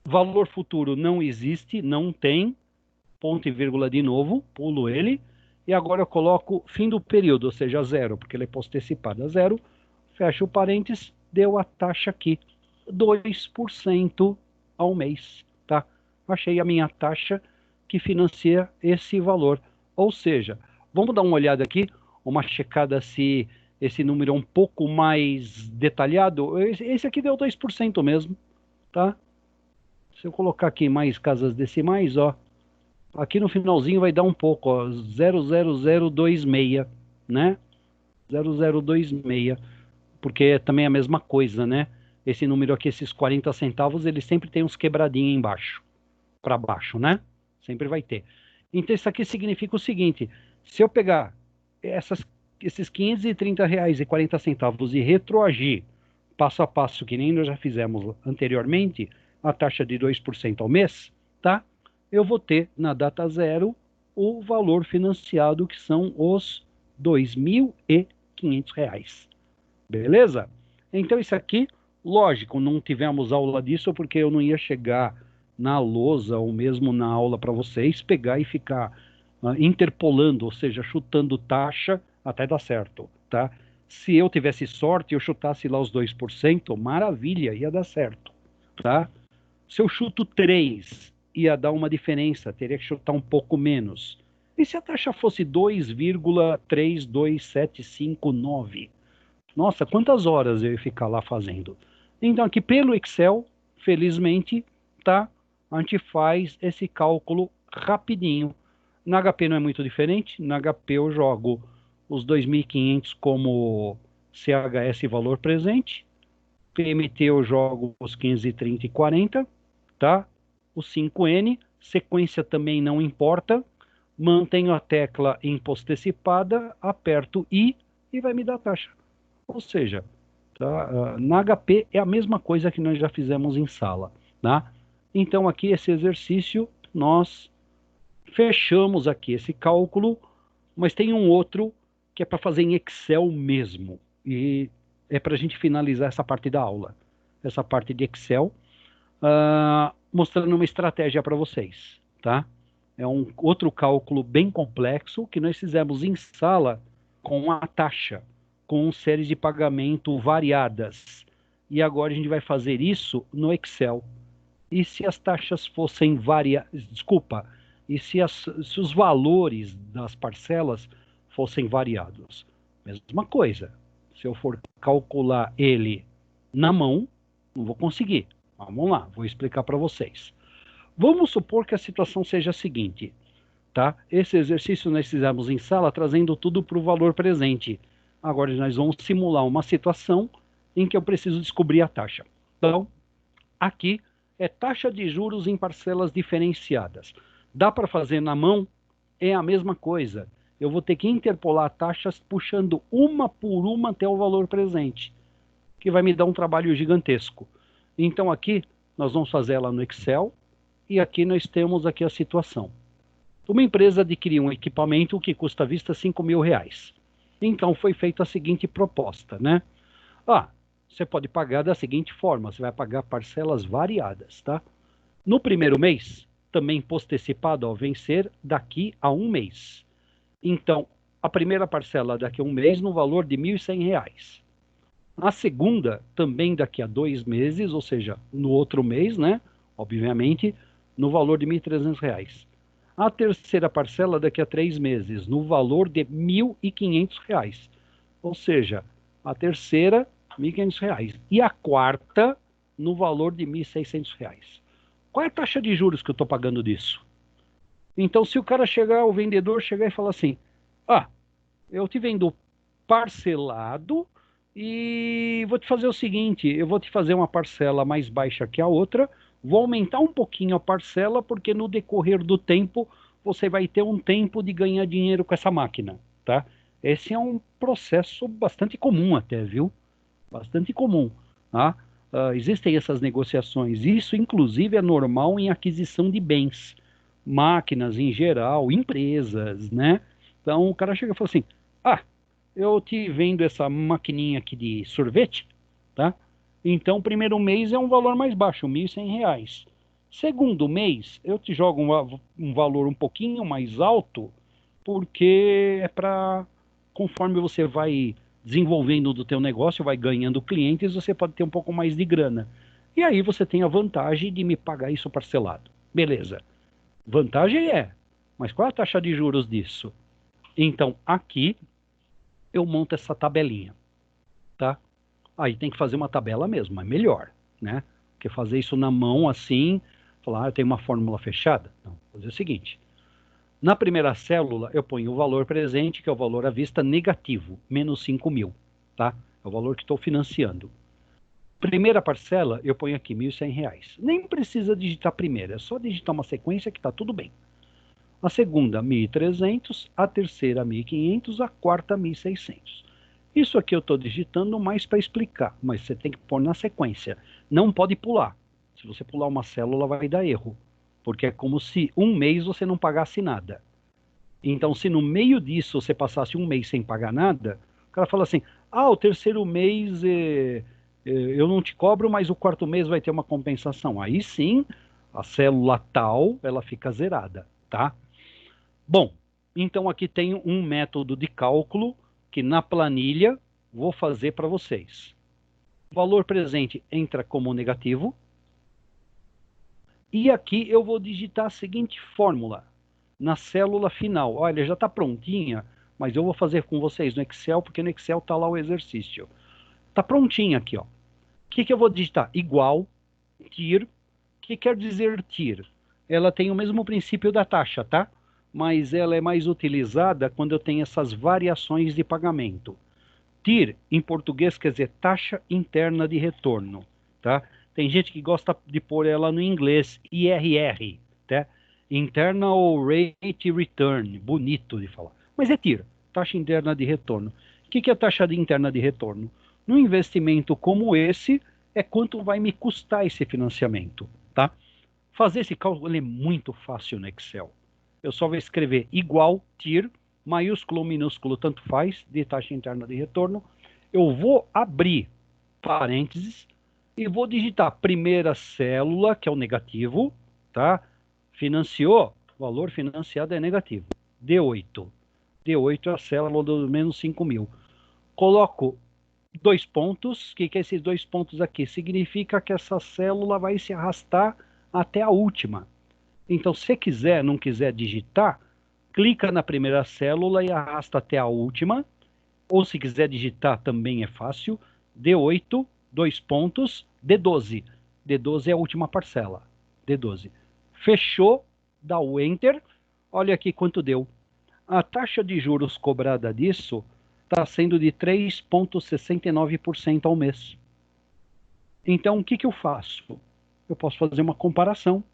Valor futuro não existe, não tem, ponto e vírgula de novo, pulo ele, e agora eu coloco fim do período, ou seja, zero, porque ele é postecipado a zero, fecho o parênteses, deu a taxa aqui, 2% ao mês, tá? Achei a minha taxa que financia esse valor. Ou seja, vamos dar uma olhada aqui, uma checada se esse número é um pouco mais detalhado. Esse aqui deu 2% mesmo, tá? Se eu colocar aqui mais casas decimais, ó, aqui no finalzinho vai dar um pouco, ó, 00026, né? 0026, porque também é a mesma coisa, né? Esse número aqui, esses 40 centavos, ele sempre tem uns quebradinhos embaixo, para baixo, né? Sempre vai ter. Então isso aqui significa o seguinte, se eu pegar esses R$ 530,40 e retroagir passo a passo, que nem nós já fizemos anteriormente, a taxa de 2% ao mês, tá? Eu vou ter na data zero o valor financiado, que são os R$ 2.500. Beleza? Então isso aqui, lógico, não tivemos aula disso porque eu não ia chegar na lousa ou mesmo na aula para vocês pegar e ficar interpolando, ou seja, chutando taxa até dar certo, tá? Se eu tivesse sorte, eu chutasse lá os 2%, maravilha, ia dar certo, tá? Se eu chuto 3, ia dar uma diferença, teria que chutar um pouco menos. E se a taxa fosse 2,32759? Nossa, quantas horas eu ia ficar lá fazendo? Então, aqui pelo Excel, felizmente, tá? A gente faz esse cálculo rapidinho. Na HP não é muito diferente. Na HP eu jogo os 2.500 como CHS valor presente. PMT eu jogo os 530 e 40, tá? O 5N, sequência também não importa. Mantenho a tecla em postecipada, aperto I e vai me dar a taxa. Ou seja, tá? Na HP é a mesma coisa que nós já fizemos em sala, tá? Então aqui esse exercício nós fechamos aqui esse cálculo, mas tem um outro que é para fazer em Excel mesmo, e é para a gente finalizar essa parte da aula, essa parte de Excel, mostrando uma estratégia para vocês, tá? É um outro cálculo bem complexo que nós fizemos em sala com a taxa, com séries de pagamento variadas. E agora a gente vai fazer isso no Excel. E se as taxas fossem variadas, desculpa, e se os valores das parcelas fossem variados? Mesma coisa. Se eu for calcular ele na mão, não vou conseguir. Vamos lá, vou explicar para vocês. Vamos supor que a situação seja a seguinte, tá? Esse exercício nós fizemos em sala, trazendo tudo para o valor presente. Agora nós vamos simular uma situação em que eu preciso descobrir a taxa. Então, aqui é taxa de juros em parcelas diferenciadas. Dá para fazer na mão? É a mesma coisa. Eu vou ter que interpolar taxas puxando uma por uma até o valor presente, que vai me dar um trabalho gigantesco. Então aqui nós vamos fazer ela no Excel e aqui nós temos aqui a situação. Uma empresa adquiriu um equipamento que custa à vista R$ 5.000. Então foi feita a seguinte proposta, né? Você pode pagar da seguinte forma, você vai pagar parcelas variadas, tá? No primeiro mês, também postecipado ao vencer daqui a um mês. Então, a primeira parcela daqui a um mês no valor de R$ 1.100. A segunda, também daqui a 2 meses, ou seja, no outro mês, né? Obviamente, no valor de R$ 1.300. A terceira parcela daqui a 3 meses, no valor de R$ 1.500. Ou seja, a terceira, R$ 1.500. E a quarta, no valor de R$ 1.600. Qual é a taxa de juros que eu estou pagando disso? Então, se o cara chegar, o vendedor chegar e falar assim, eu te vendo parcelado e vou te fazer o seguinte, eu vou te fazer uma parcela mais baixa que a outra, vou aumentar um pouquinho a parcela, porque no decorrer do tempo, você vai ter um tempo de ganhar dinheiro com essa máquina, tá? Esse é um processo bastante comum até, viu? Bastante comum, tá? Existem essas negociações. Isso, inclusive, é normal em aquisição de bens. Máquinas em geral, empresas, né? Então, o cara chega e fala assim, eu te vendo essa maquininha aqui de sorvete, tá? Então, o primeiro mês é um valor mais baixo, R$ 1.100. Segundo mês, eu te jogo um valor um pouquinho mais alto, porque é para, conforme você vai desenvolvendo do teu negócio, vai ganhando clientes, você pode ter um pouco mais de grana. E aí você tem a vantagem de me pagar isso parcelado. Beleza. Vantagem mas qual é a taxa de juros disso? Então, aqui eu monto essa tabelinha, tá? Aí tem que fazer uma tabela mesmo, é melhor, né? Porque fazer isso na mão assim, falar, eu tenho uma fórmula fechada. Não, vou fazer o seguinte. Na primeira célula, eu ponho o valor presente, que é o valor à vista negativo, menos 5.000, tá? É o valor que estou financiando. Primeira parcela, eu ponho aqui R$1.100. Nem precisa digitar a primeira, é só digitar uma sequência que está tudo bem. A segunda, 1.300, a terceira, 1.500, a quarta, 1.600. Isso aqui eu estou digitando mais para explicar, mas você tem que pôr na sequência. Não pode pular. Se você pular uma célula, vai dar erro. Porque é como se um mês você não pagasse nada. Então, se no meio disso você passasse um mês sem pagar nada, o cara fala assim, o terceiro mês eu não te cobro, mas o quarto mês vai ter uma compensação. Aí sim, a célula tal, ela fica zerada, tá? Bom, então aqui tem um método de cálculo que na planilha vou fazer para vocês. O valor presente entra como negativo. E aqui eu vou digitar a seguinte fórmula na célula final. Olha, já está prontinha, mas eu vou fazer com vocês no Excel, porque no Excel está lá o exercício. Está prontinha aqui, ó. O que eu vou digitar? Igual, TIR. O que quer dizer TIR? Ela tem o mesmo princípio da taxa, tá? Mas ela é mais utilizada quando eu tenho essas variações de pagamento. TIR, em português, quer dizer taxa interna de retorno, tá? Tem gente que gosta de pôr ela no inglês, IRR, tá? Internal Rate Return, bonito de falar. Mas é TIR, taxa interna de retorno. O que é a taxa interna de retorno? Num investimento como esse, é quanto vai me custar esse financiamento, tá? Fazer esse cálculo é muito fácil no Excel. Eu só vou escrever igual TIR, maiúsculo ou minúsculo, tanto faz, de taxa interna de retorno. Eu vou abrir parênteses e vou digitar a primeira célula, que é o negativo, tá? Financiou, valor financiado é negativo. D8. D8 é a célula do menos 5.000. Coloco 2 pontos. O que é esses 2 pontos aqui? Significa que essa célula vai se arrastar até a última. Então, se quiser, não quiser digitar, clica na primeira célula e arrasta até a última. Ou se quiser digitar, também é fácil. D8, 2 pontos, D12. D12 é a última parcela. D12. Fechou, dá o Enter. Olha aqui quanto deu. A taxa de juros cobrada disso está sendo de 3,69% ao mês. Então, o que eu faço? Eu posso fazer uma comparação,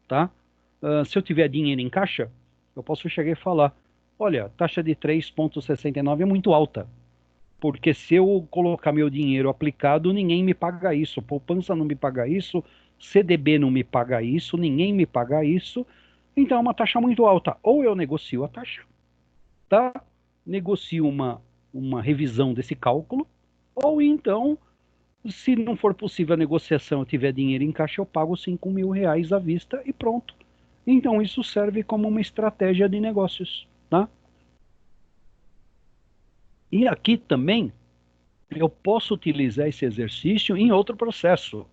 tá? Se eu tiver dinheiro em caixa, eu posso chegar e falar, olha, a taxa de 3,69 é muito alta, porque se eu colocar meu dinheiro aplicado, ninguém me paga isso, poupança não me paga isso, CDB não me paga isso, ninguém me paga isso, então é uma taxa muito alta. Ou eu negocio a taxa, tá? Negocio uma revisão desse cálculo, ou então, se não for possível a negociação, eu tiver dinheiro em caixa, eu pago R$5.000 à vista e pronto. Então, isso serve como uma estratégia de negócios, tá? E aqui também, eu posso utilizar esse exercício em outro processo.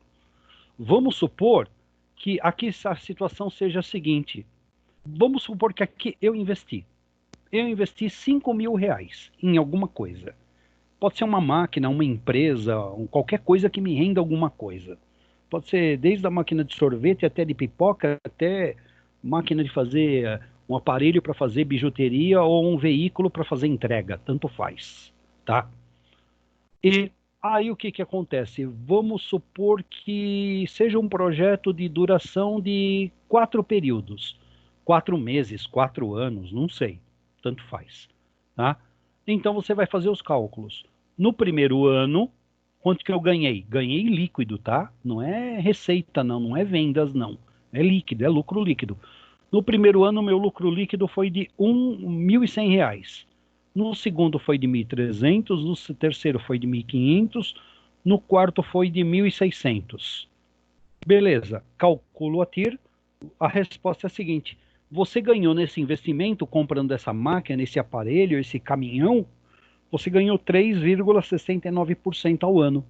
Vamos supor que aqui a situação seja a seguinte. Vamos supor que aqui eu investi. Eu investi R$5.000 em alguma coisa. Pode ser uma máquina, uma empresa, qualquer coisa que me renda alguma coisa. Pode ser desde a máquina de sorvete até de pipoca, até máquina de fazer um aparelho para fazer bijuteria ou um veículo para fazer entrega, tanto faz, tá? E aí o que acontece? Vamos supor que seja um projeto de duração de 4 períodos, 4 meses, 4 anos, não sei, tanto faz, tá? Então você vai fazer os cálculos. No primeiro ano, quanto que eu ganhei? Ganhei líquido, tá? Não é receita, não é vendas, não. É líquido, é lucro líquido. No primeiro ano, meu lucro líquido foi de R$1.100. No segundo foi de 1.300, no terceiro foi de 1.500, no quarto foi de 1.600. Beleza, calculo a TIR, a resposta é a seguinte: você ganhou nesse investimento, comprando essa máquina, esse aparelho, esse caminhão, você ganhou 3,69% ao ano.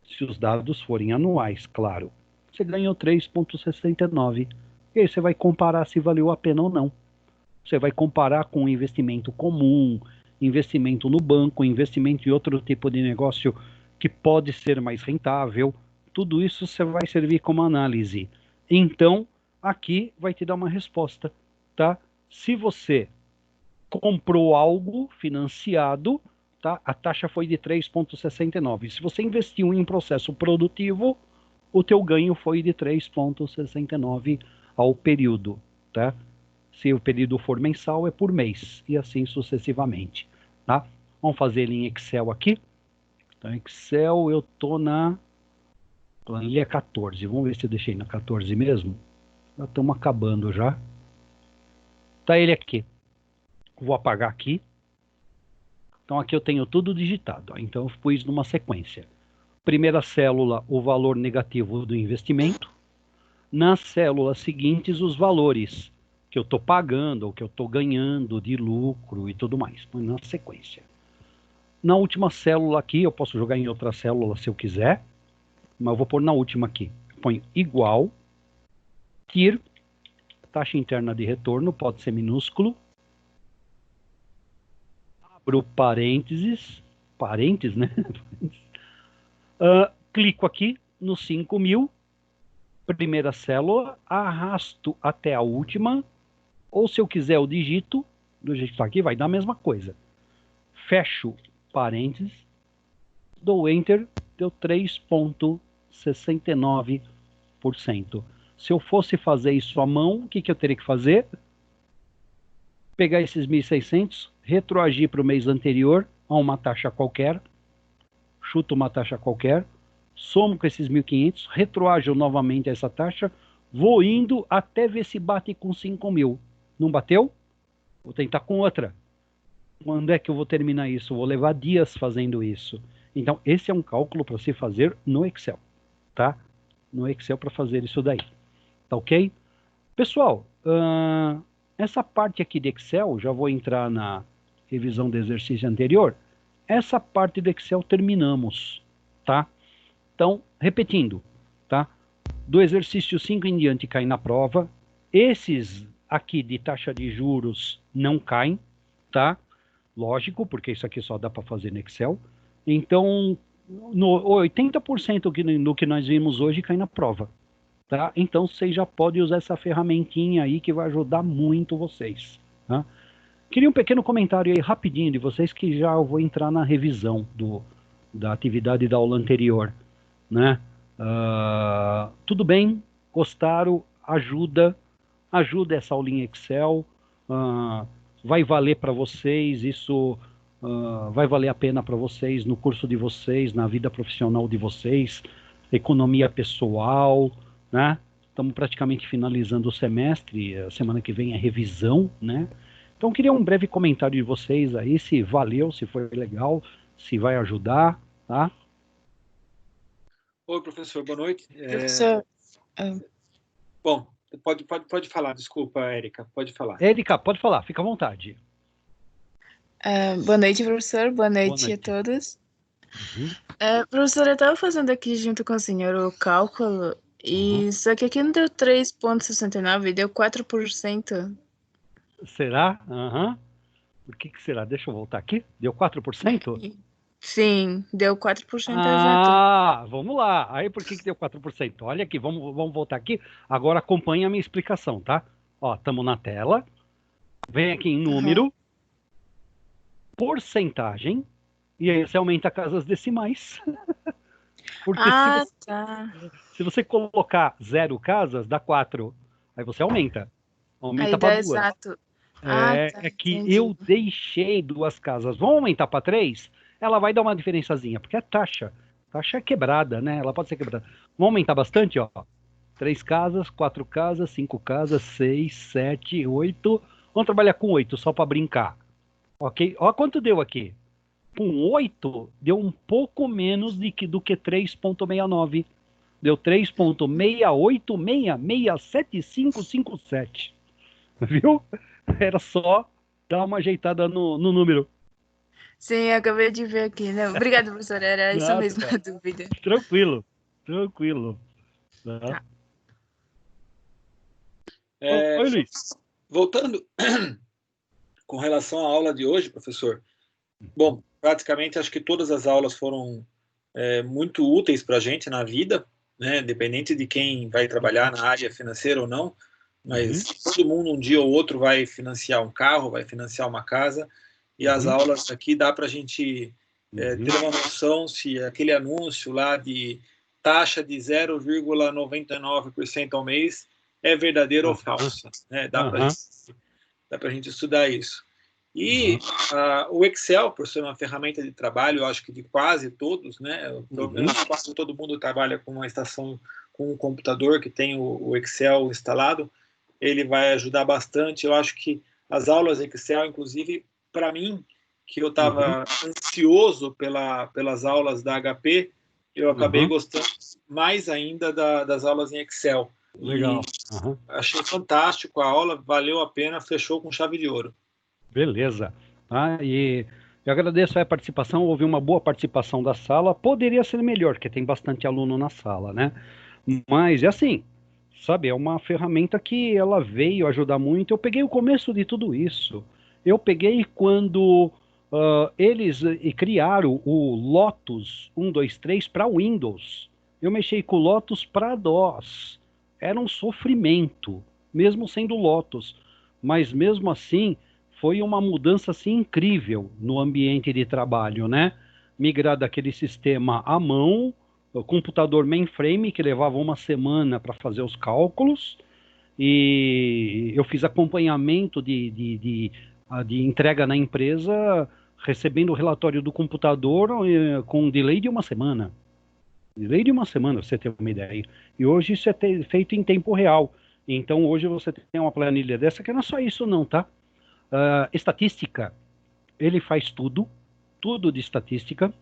Se os dados forem anuais, claro. Você ganhou 3,69%. E aí você vai comparar se valeu a pena ou não. Você vai comparar com um investimento comum, investimento no banco, investimento em outro tipo de negócio que pode ser mais rentável. Tudo isso você vai servir como análise. Então, aqui vai te dar uma resposta, tá? Se você comprou algo financiado, tá? A taxa foi de 3,69. Se você investiu em um processo produtivo, o teu ganho foi de 3,69 ao período, tá? Se o período for mensal, é por mês, e assim sucessivamente, tá? Vamos fazer ele em Excel aqui. Então, Excel, eu tô na planilha 14. Vamos ver se eu deixei na 14 mesmo. Já estamos acabando já. Tá ele aqui. Vou apagar aqui. Então, aqui eu tenho tudo digitado. Ó. Então, eu pus numa sequência. Primeira célula, o valor negativo do investimento. Nas células seguintes, os valores que eu estou pagando ou que eu estou ganhando de lucro e tudo mais. Põe na sequência. Na última célula aqui, eu posso jogar em outra célula se eu quiser, mas eu vou pôr na última aqui. Põe igual, TIR, taxa interna de retorno, pode ser minúsculo. Abro parênteses, né? Clico aqui no 5.000, primeira célula, arrasto até a última, ou se eu quiser eu digito, do jeito que está aqui, vai dar a mesma coisa. Fecho parênteses, dou Enter, deu 3,69%. Se eu fosse fazer isso à mão, o que eu teria que fazer? Pegar esses 1.600, retroagir para o mês anterior a uma taxa qualquer, chuto uma taxa qualquer, somo com esses 1.500, retroajo novamente essa taxa, vou indo até ver se bate com 5.000. Não bateu? Vou tentar com outra. Quando é que eu vou terminar isso? Vou levar dias fazendo isso. Então, esse é um cálculo para se fazer no Excel, tá? No Excel para fazer isso daí. Tá ok? Pessoal, essa parte aqui de Excel, já vou entrar na revisão do exercício anterior. Essa parte do Excel terminamos, tá? Então, repetindo, tá? Do exercício 5 em diante cai na prova. Esses aqui de taxa de juros não caem, tá? Lógico, porque isso aqui só dá para fazer no Excel. Então, no 80% do que nós vimos hoje cai na prova. Tá? Então, vocês já podem usar essa ferramentinha aí que vai ajudar muito vocês. Tá? Queria um pequeno comentário aí rapidinho de vocês que já eu vou entrar na revisão da atividade da aula anterior. Né? Tudo bem? Gostaram? Ajuda essa aulinha Excel. Vai valer para vocês, isso vai valer a pena para vocês no curso de vocês, na vida profissional de vocês, economia pessoal, né? Estamos praticamente finalizando o semestre, a semana que vem é revisão, né? Então, queria um breve comentário de vocês aí, se valeu, se foi legal, se vai ajudar, tá? Oi, professor, boa noite. Professor, Bom, pode falar, desculpa, Érica, pode falar. Érica, pode falar, fica à vontade. Boa noite, professor, boa noite a todos. Professor, eu estava fazendo aqui junto com o senhor o cálculo, e só que aqui não deu 3,69, deu 4%. Será? Por que será? Deixa eu voltar aqui. Deu 4%? Sim, deu 4% exato. Vamos lá. Aí por que deu 4%? Olha aqui, vamos voltar aqui. Agora acompanha a minha explicação, tá? Ó, estamos na tela. Vem aqui em número, porcentagem, e aí você aumenta casas decimais. Porque se você colocar 0 casas, dá 4. Aí você aumenta. Aumenta para 2. Exato. É que entendi. Eu deixei 2 casas. Vamos aumentar para 3? Ela vai dar uma diferençazinha, porque é taxa. Taxa é quebrada, né? Ela pode ser quebrada. Vamos aumentar bastante, ó. 3 casas, 4 casas, 5 casas, 6, 7, 8. Vamos trabalhar com 8, só para brincar. Ok? Ó quanto deu aqui. Com 8, deu um pouco menos do que 3,69. Deu 3,6867557. Viu? Era só dar uma ajeitada no número. Sim, eu acabei de ver aqui. Né? Obrigado, professor. Era isso mesmo a dúvida. Tranquilo. Tá. Oi, Luiz. Voltando com relação à aula de hoje, professor. Bom, praticamente acho que todas as aulas foram muito úteis para a gente na vida, né? Independente de quem vai trabalhar na área financeira ou não, mas todo mundo um dia ou outro vai financiar um carro, vai financiar uma casa, e as aulas aqui dá para a gente ter uma noção se aquele anúncio lá de taxa de 0,99% ao mês é verdadeiro ou falso, né? Dá para a gente estudar isso. E o Excel, por ser uma ferramenta de trabalho, eu acho que de quase todos, né? Quase todo mundo trabalha com uma estação, com um computador que tem o Excel instalado, ele vai ajudar bastante. Eu acho que as aulas Excel, inclusive, para mim, que eu estava ansioso pelas aulas da HP, eu acabei gostando mais ainda das aulas em Excel. Legal. Achei fantástico a aula, valeu a pena, fechou com chave de ouro. Beleza. E eu agradeço a participação, houve uma boa participação da sala, poderia ser melhor, porque tem bastante aluno na sala, né? Mas é assim, sabe, é uma ferramenta que ela veio ajudar muito. Eu peguei o começo de tudo isso. Eu peguei quando eles criaram o Lotus 123 para Windows. Eu mexi com o Lotus para DOS. Era um sofrimento, mesmo sendo Lotus. Mas mesmo assim, foi uma mudança assim, incrível no ambiente de trabalho, né? Migrar daquele sistema à mão, o computador mainframe, que levava uma semana para fazer os cálculos, e eu fiz acompanhamento de entrega na empresa, recebendo o relatório do computador com um delay de uma semana. Delay de uma semana, pra você ter uma ideia. E hoje isso é feito em tempo real. Então hoje você tem uma planilha dessa, que não é só isso não, tá? Estatística, ele faz tudo de estatística.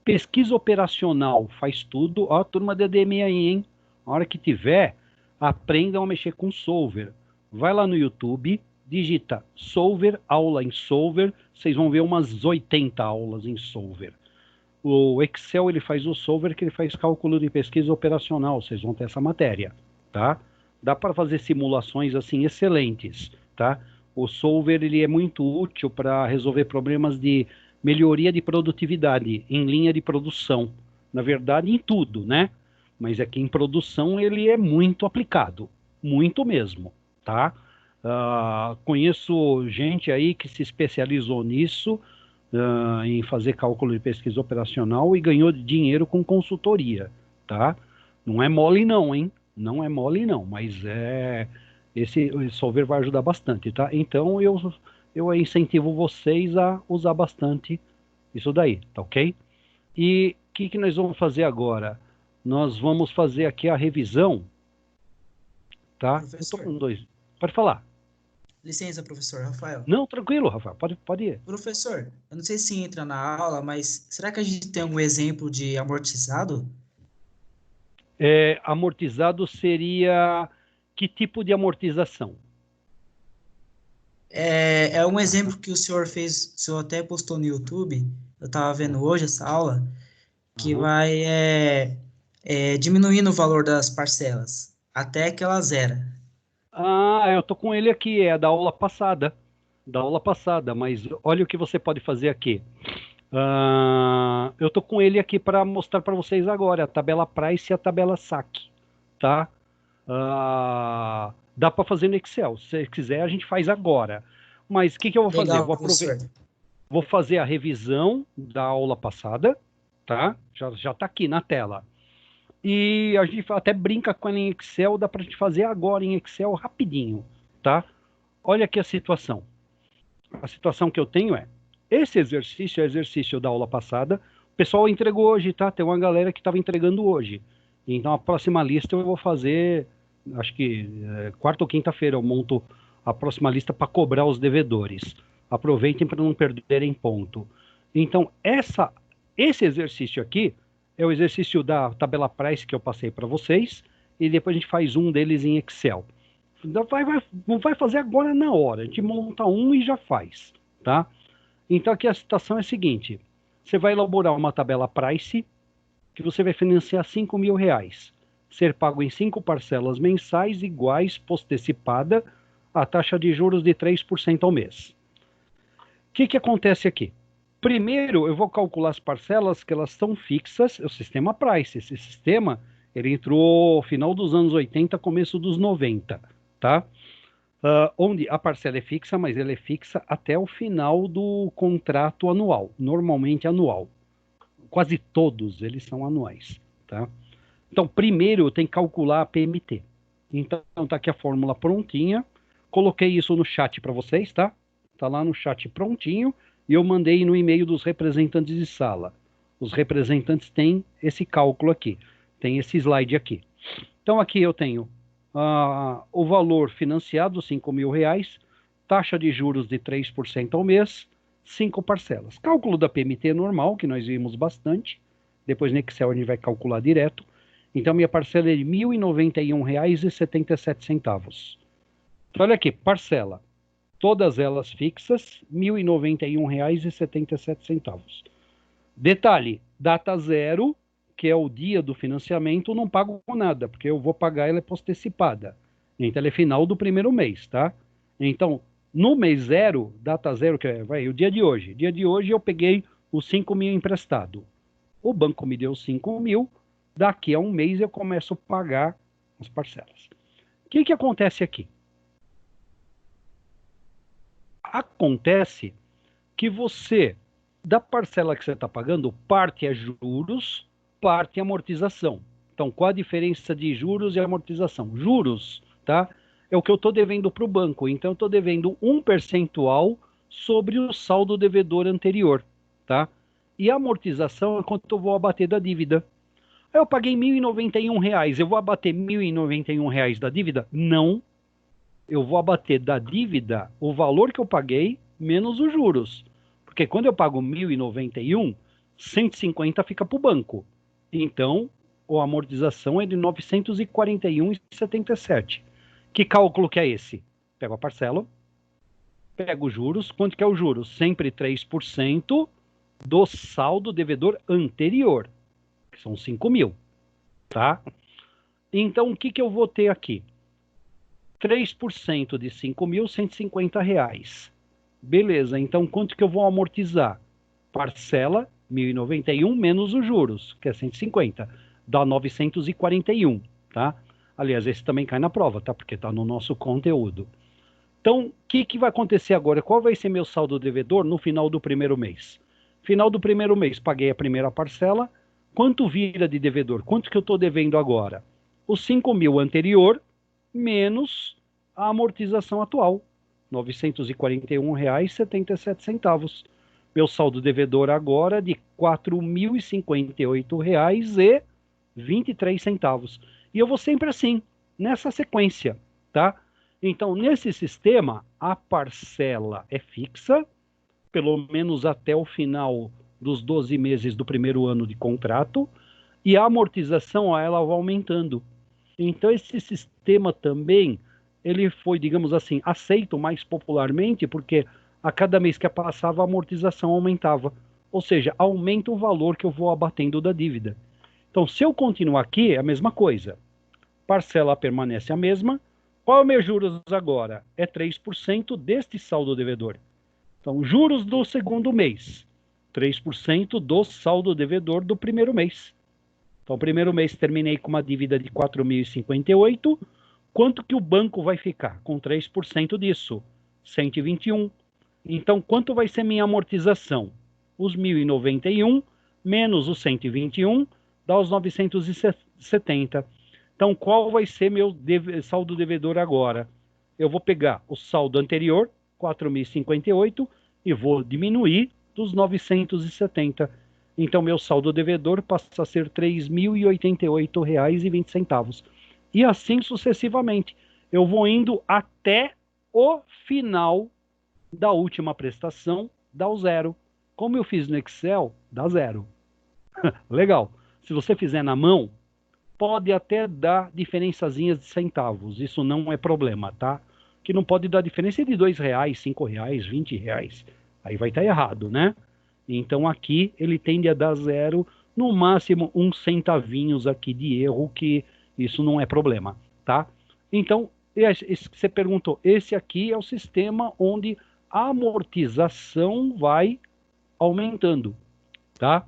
Pesquisa operacional faz tudo. Ó, turma da DMI aí, hein? A hora que tiver, aprendam a mexer com Solver. Vai lá no YouTube, digita Solver, aula em Solver, vocês vão ver umas 80 aulas em Solver. O Excel, ele faz o Solver, que ele faz cálculo de pesquisa operacional, vocês vão ter essa matéria, tá? Dá para fazer simulações assim excelentes, tá? O Solver, ele é muito útil para resolver problemas de melhoria de produtividade em linha de produção. Na verdade, em tudo, né? Mas aqui em produção ele é muito aplicado, muito mesmo, tá? Conheço gente aí que se especializou nisso, em fazer cálculo de pesquisa operacional e ganhou dinheiro com consultoria, tá? Não é mole não, hein? Não é mole não, mas esse Solver vai ajudar bastante, tá? Então eu incentivo vocês a usar bastante isso daí, tá ok? E o que nós vamos fazer agora? Nós vamos fazer aqui a revisão, tá? Professor. Eu tô com dois. Pode falar. Licença, professor Rafael. Não, tranquilo, Rafael, pode ir. Professor, eu não sei se entra na aula, mas será que a gente tem algum exemplo de amortizado? Amortizado seria que tipo de amortização? É um exemplo que o senhor fez, o senhor até postou no YouTube, eu estava vendo hoje essa aula, que vai diminuindo o valor das parcelas, até que ela zera. Eu tô com ele aqui, é da aula passada, mas olha o que você pode fazer aqui. Eu tô com ele aqui para mostrar para vocês agora, a tabela price e a tabela saque, tá? Dá para fazer no Excel, se você quiser a gente faz agora. Mas o que eu vou fazer? Eu vou aproveitar, vou fazer a revisão da aula passada, tá? Já tá aqui na tela. E a gente até brinca com ela em Excel, dá pra gente fazer agora em Excel rapidinho, tá? Olha aqui a situação. A situação que eu tenho esse exercício é o exercício da aula passada. O pessoal entregou hoje, tá? Tem uma galera que estava entregando hoje. Então a próxima lista eu vou fazer, acho que quarta ou quinta-feira eu monto a próxima lista para cobrar os devedores. Aproveitem para não perderem ponto. Então esse exercício aqui é o exercício da tabela price que eu passei para vocês, e depois a gente faz um deles em Excel. Não vai fazer agora na hora, a gente monta um e já faz, tá? Então aqui a situação é a seguinte, você vai elaborar uma tabela price, que você vai financiar R$5.000, ser pago em 5 parcelas mensais iguais, postecipada, a taxa de juros de 3% ao mês. O que acontece aqui? Primeiro, eu vou calcular as parcelas que elas são fixas, é o sistema price. Esse sistema, ele entrou no final dos anos 80, começo dos 90, tá? Onde a parcela é fixa, mas ela é fixa até o final do contrato anual, normalmente anual. Quase todos eles são anuais, tá? Então, primeiro eu tenho que calcular a PMT. Então, tá aqui a fórmula prontinha. Coloquei isso no chat para vocês, tá? Tá lá no chat prontinho e eu mandei no e-mail dos representantes de sala. Os representantes têm esse cálculo aqui, tem esse slide aqui. Então, aqui eu tenho o valor financiado, R$5.000, taxa de juros de 3% ao mês, 5 parcelas. Cálculo da PMT normal, que nós vimos bastante. Depois no Excel a gente vai calcular direto. Então, minha parcela é de R$ 1.091,77. Então, olha aqui, parcela. Todas elas fixas, R$ 1.091,77. Detalhe, data zero, que é o dia do financiamento, não pago nada, porque eu vou pagar ela postecipada. Então, ela é final do primeiro mês, tá? Então, no mês zero, data zero, que é o dia de hoje. Dia de hoje eu peguei os 5.000 emprestado. O banco me deu 5.000, daqui a um mês eu começo a pagar as parcelas. O que acontece aqui? Acontece que você, da parcela que você está pagando, parte é juros, parte é amortização. Então, qual a diferença de juros e amortização? Juros, tá? É o que eu estou devendo para o banco. Então, eu estou devendo 1% sobre o saldo devedor anterior, tá? E a amortização é quanto eu vou abater da dívida. Eu paguei R$ 1.091, eu vou abater R$ 1.091 da dívida? Não. Eu vou abater da dívida o valor que eu paguei menos os juros. Porque quando eu pago 1.091, 150 fica para o banco. Então, a amortização é de 941,77. Que cálculo que é esse? Pego a parcela, pego os juros. Quanto que é o juros? Sempre 3% do saldo devedor anterior, que são 5.000, tá? Então, o que eu vou ter aqui? 3% de 5.000, R$150. Beleza, então quanto que eu vou amortizar? Parcela, 1.091 menos os juros, que é 150, dá 941, tá? Aliás, esse também cai na prova, tá? Porque tá no nosso conteúdo. Então, o que vai acontecer agora? Qual vai ser meu saldo devedor no final do primeiro mês? Final do primeiro mês, paguei a primeira parcela. Quanto vira de devedor? Quanto que eu estou devendo agora? Os 5.000 anterior, menos a amortização atual, R$ 941,77. Meu saldo devedor agora é de R$ 4.058,23. E eu vou sempre assim, nessa sequência, tá? Então, nesse sistema, a parcela é fixa, pelo menos até o final dos 12 meses do primeiro ano de contrato, e a amortização ela vai aumentando. Então, esse sistema também, ele foi, digamos assim, aceito mais popularmente, porque a cada mês que passava, a amortização aumentava. Ou seja, aumenta o valor que eu vou abatendo da dívida. Então, se eu continuar aqui, é a mesma coisa. Parcela permanece a mesma. Qual é o meu juros agora? É 3% deste saldo devedor. Então, juros do segundo mês. 3% do saldo devedor do primeiro mês. Então, primeiro mês terminei com uma dívida de 4.058. Quanto que o banco vai ficar com 3% disso? 121. Então, quanto vai ser minha amortização? Os 1.091 menos os 121 dá os 970. Então, qual vai ser meu saldo devedor agora? Eu vou pegar o saldo anterior, 4.058, e vou diminuir dos 970. Então, meu saldo devedor passa a ser R$ 3.088,20. E assim sucessivamente. Eu vou indo até o final da última prestação, dá o zero. Como eu fiz no Excel, dá zero. Legal. Se você fizer na mão, pode até dar diferençazinhas de centavos. Isso não é problema, tá? Que não pode dar diferença de R$2, R$5, R$20. Aí vai estar errado, né? Então aqui ele tende a dar 0, no máximo uns centavinhos aqui de erro, que isso não é problema, tá? Então, esse que você perguntou, esse aqui é o sistema onde a amortização vai aumentando, tá?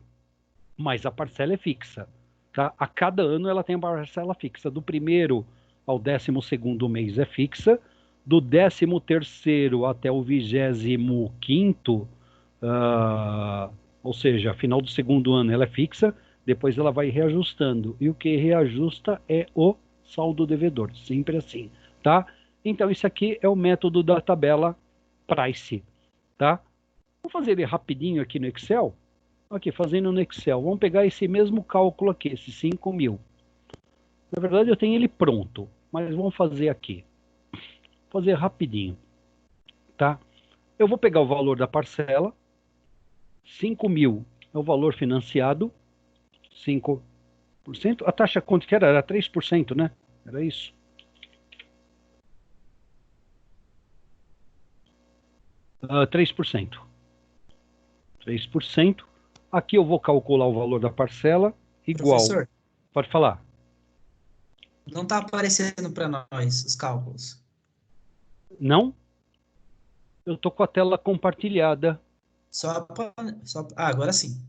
Mas a parcela é fixa, tá? A cada ano ela tem a parcela fixa. Do primeiro ao 12º mês é fixa, do 13º até o 25º, ou seja, final do segundo ano ela é fixa, depois ela vai reajustando. E o que reajusta é o saldo devedor, sempre assim, tá? Então, isso aqui é o método da tabela Price, tá? Vamos fazer ele rapidinho aqui no Excel. Aqui, fazendo no Excel. Vamos pegar esse mesmo cálculo aqui, esse 5.000. Na verdade, eu tenho ele pronto, mas vamos fazer aqui. Fazer rapidinho, tá? Eu vou pegar o valor da parcela. 5.000 é o valor financiado. 5%. A taxa quanto que era? Era 3%, né? Era isso. Uh, 3%. 3%. Aqui eu vou calcular o valor da parcela igual. Professor, pode falar. Não está aparecendo para nós os cálculos. Não? Eu tô com a tela compartilhada. Agora sim.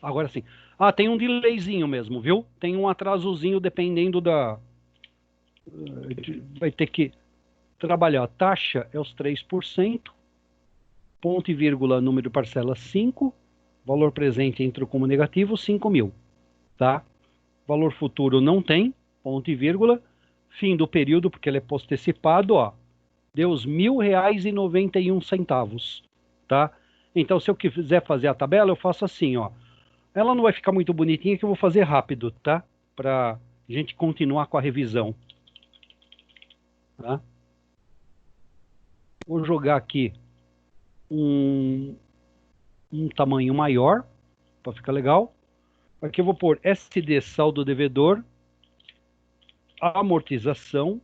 Agora sim. Ah, tem um delayzinho mesmo, viu? Tem um atrasozinho dependendo da... Vai ter que trabalhar. A taxa é os 3%. Ponto e vírgula, número de parcela 5. Valor presente entra como negativo, 5.000. Tá? Valor futuro não tem. Ponto e vírgula. Fim do período, porque ele é postecipado, ó. Deu os R$1.091, tá? Então, se eu quiser fazer a tabela, eu faço assim, ó. Ela não vai ficar muito bonitinha, que eu vou fazer rápido, tá? Pra gente continuar com a revisão. Tá? Vou jogar aqui um tamanho maior, para ficar legal. Aqui eu vou pôr SD, saldo devedor, amortização,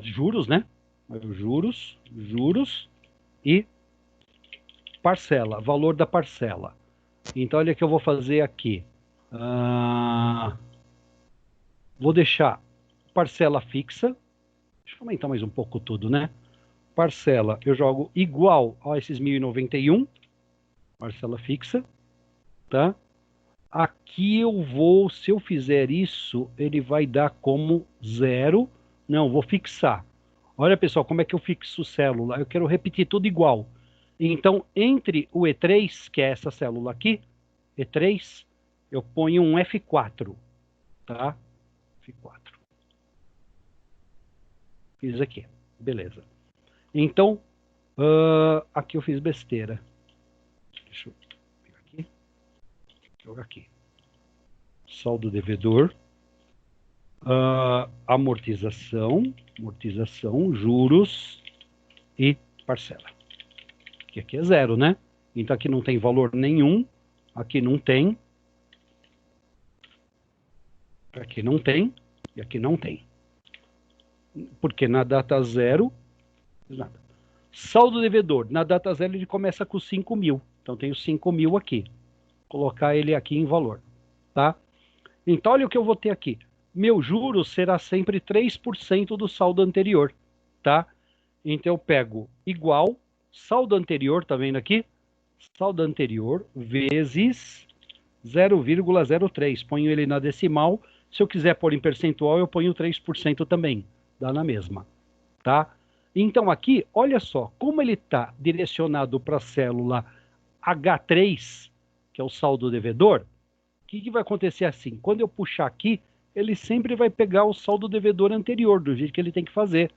juros, né? Juros e parcela, valor da parcela. Então, olha o que eu vou fazer aqui. Vou deixar parcela fixa. Deixa eu aumentar mais um pouco tudo, né? Parcela, eu jogo igual a esses 1.091. Parcela fixa, tá? Aqui eu vou, se eu fizer isso, ele vai dar como 0. Não, vou fixar. Olha, pessoal, como é que eu fixo célula? Eu quero repetir tudo igual. Então, entre o E3, que é essa célula aqui, E3, eu ponho um F4, tá? F4. Fiz aqui, beleza. Então, aqui eu fiz besteira. Deixa eu pegar aqui. Jogar aqui. Saldo devedor. Amortização, juros e parcela. Que aqui é 0, né? Então aqui não tem valor nenhum. Aqui não tem. Aqui não tem. E aqui não tem. Porque na data 0, nada. Saldo devedor. Na data 0 ele começa com 5.000. Então tem os 5.000 aqui. Colocar ele aqui em valor. Tá? Então olha o que eu vou ter aqui. Meu juros será sempre 3% do saldo anterior. Tá? Então eu pego igual, saldo anterior, tá vendo aqui? Saldo anterior vezes 0,03. Ponho ele na decimal. Se eu quiser pôr em percentual, eu ponho 3% também. Dá na mesma. Tá? Então aqui, olha só, como ele está direcionado para a célula H3, que é o saldo devedor, o que vai acontecer assim? Quando eu puxar aqui, ele sempre vai pegar o saldo devedor anterior, do jeito que ele tem que fazer.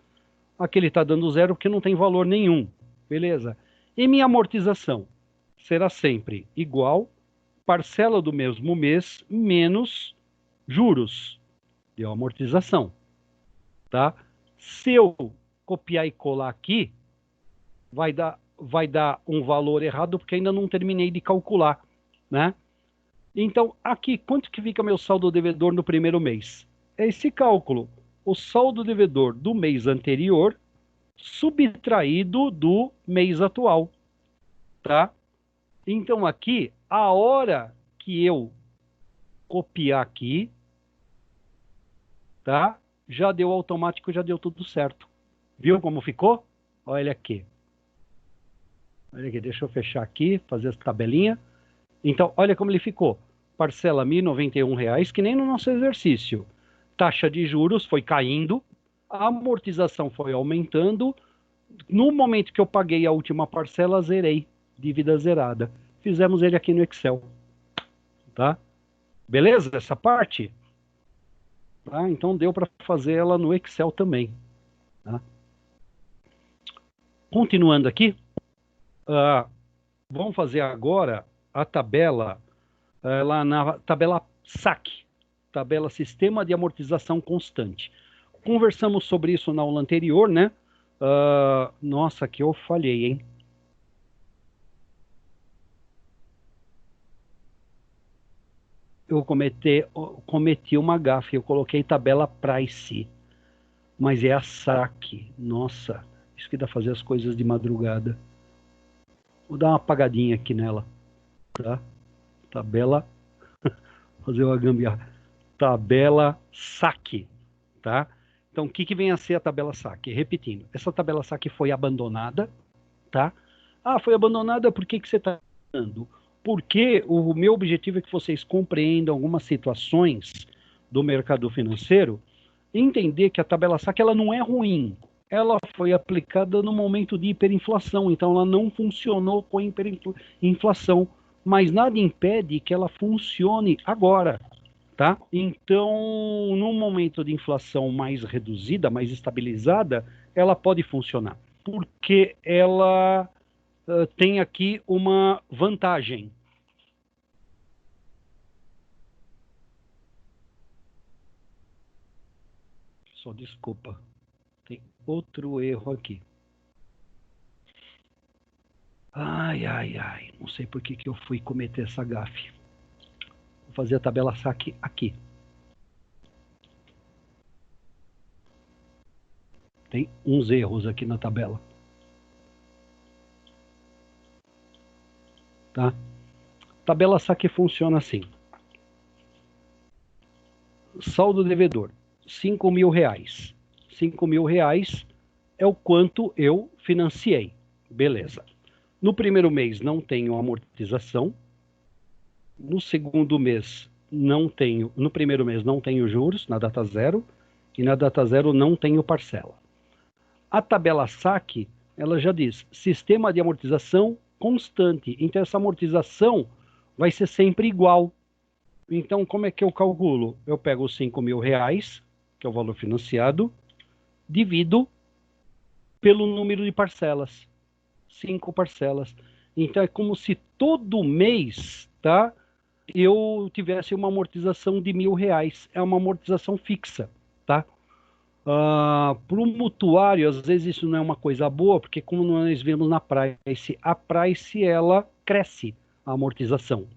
Aqui ele está dando 0 porque não tem valor nenhum. Beleza? E minha amortização será sempre igual, parcela do mesmo mês, menos juros. Deu amortização. Tá? Se eu copiar e colar aqui, vai dar um valor errado, porque ainda não terminei de calcular, né? Então, aqui, quanto que fica meu saldo devedor no primeiro mês? É esse cálculo. O saldo devedor do mês anterior subtraído do mês atual, tá? Então, aqui, a hora que eu copiar aqui, tá? Já deu automático, já deu tudo certo. Viu como ficou? Olha aqui. Olha aqui, deixa eu fechar aqui, fazer essa tabelinha. Então, olha como ele ficou. Parcela R$ 1.091, que nem no nosso exercício. Taxa de juros foi caindo, a amortização foi aumentando. No momento que eu paguei a última parcela, zerei. Dívida zerada. Fizemos ele aqui no Excel. Tá? Beleza? Essa parte? Tá? Então deu para fazer ela no Excel também. Tá? Continuando aqui, vamos fazer agora a tabela, lá na tabela SAC, tabela Sistema de Amortização Constante. Conversamos sobre isso na aula anterior, né? Nossa, aqui eu falhei, hein? Eu cometi uma gafe, eu coloquei tabela Price, mas é a SAC. Nossa, isso que dá fazer as coisas de madrugada. Vou dar uma apagadinha aqui nela, tá? Tabela, fazer uma gambiarra. Tabela SAC, tá? Então, o que vem a ser a tabela SAC? Repetindo, essa tabela SAC foi abandonada, tá? Foi abandonada, por que você está dando? Porque o meu objetivo é que vocês compreendam algumas situações do mercado financeiro, entender que a tabela SAC ela não é ruim. Ela foi aplicada no momento de hiperinflação, então ela não funcionou com hiperinflação, mas nada impede que ela funcione agora, tá? Então, no momento de inflação mais reduzida, mais estabilizada, ela pode funcionar, porque ela tem aqui uma vantagem. Só desculpa, tem outro erro aqui. Ai, não sei por que eu fui cometer essa gafe. Vou fazer a tabela SAC aqui. Tem uns erros aqui na tabela. Tá? Tabela SAC funciona assim. Saldo devedor, R$5.000. R$5.000 é o quanto eu financiei. Beleza. No primeiro mês não tenho amortização. No segundo mês não tenho. No primeiro mês não tenho juros, na data zero. E na data zero não tenho parcela. A tabela SAC, ela já diz, sistema de amortização constante. Então essa amortização vai ser sempre igual. Então como é que eu calculo? Eu pego os R$5.000, que é o valor financiado, divido pelo número de parcelas. 5 parcelas. Então é como se todo mês, tá, eu tivesse uma amortização de R$1.000. É uma amortização fixa, tá? Para o mutuário, às vezes isso não é uma coisa boa, porque como nós vemos na Price, a Price ela cresce a amortização,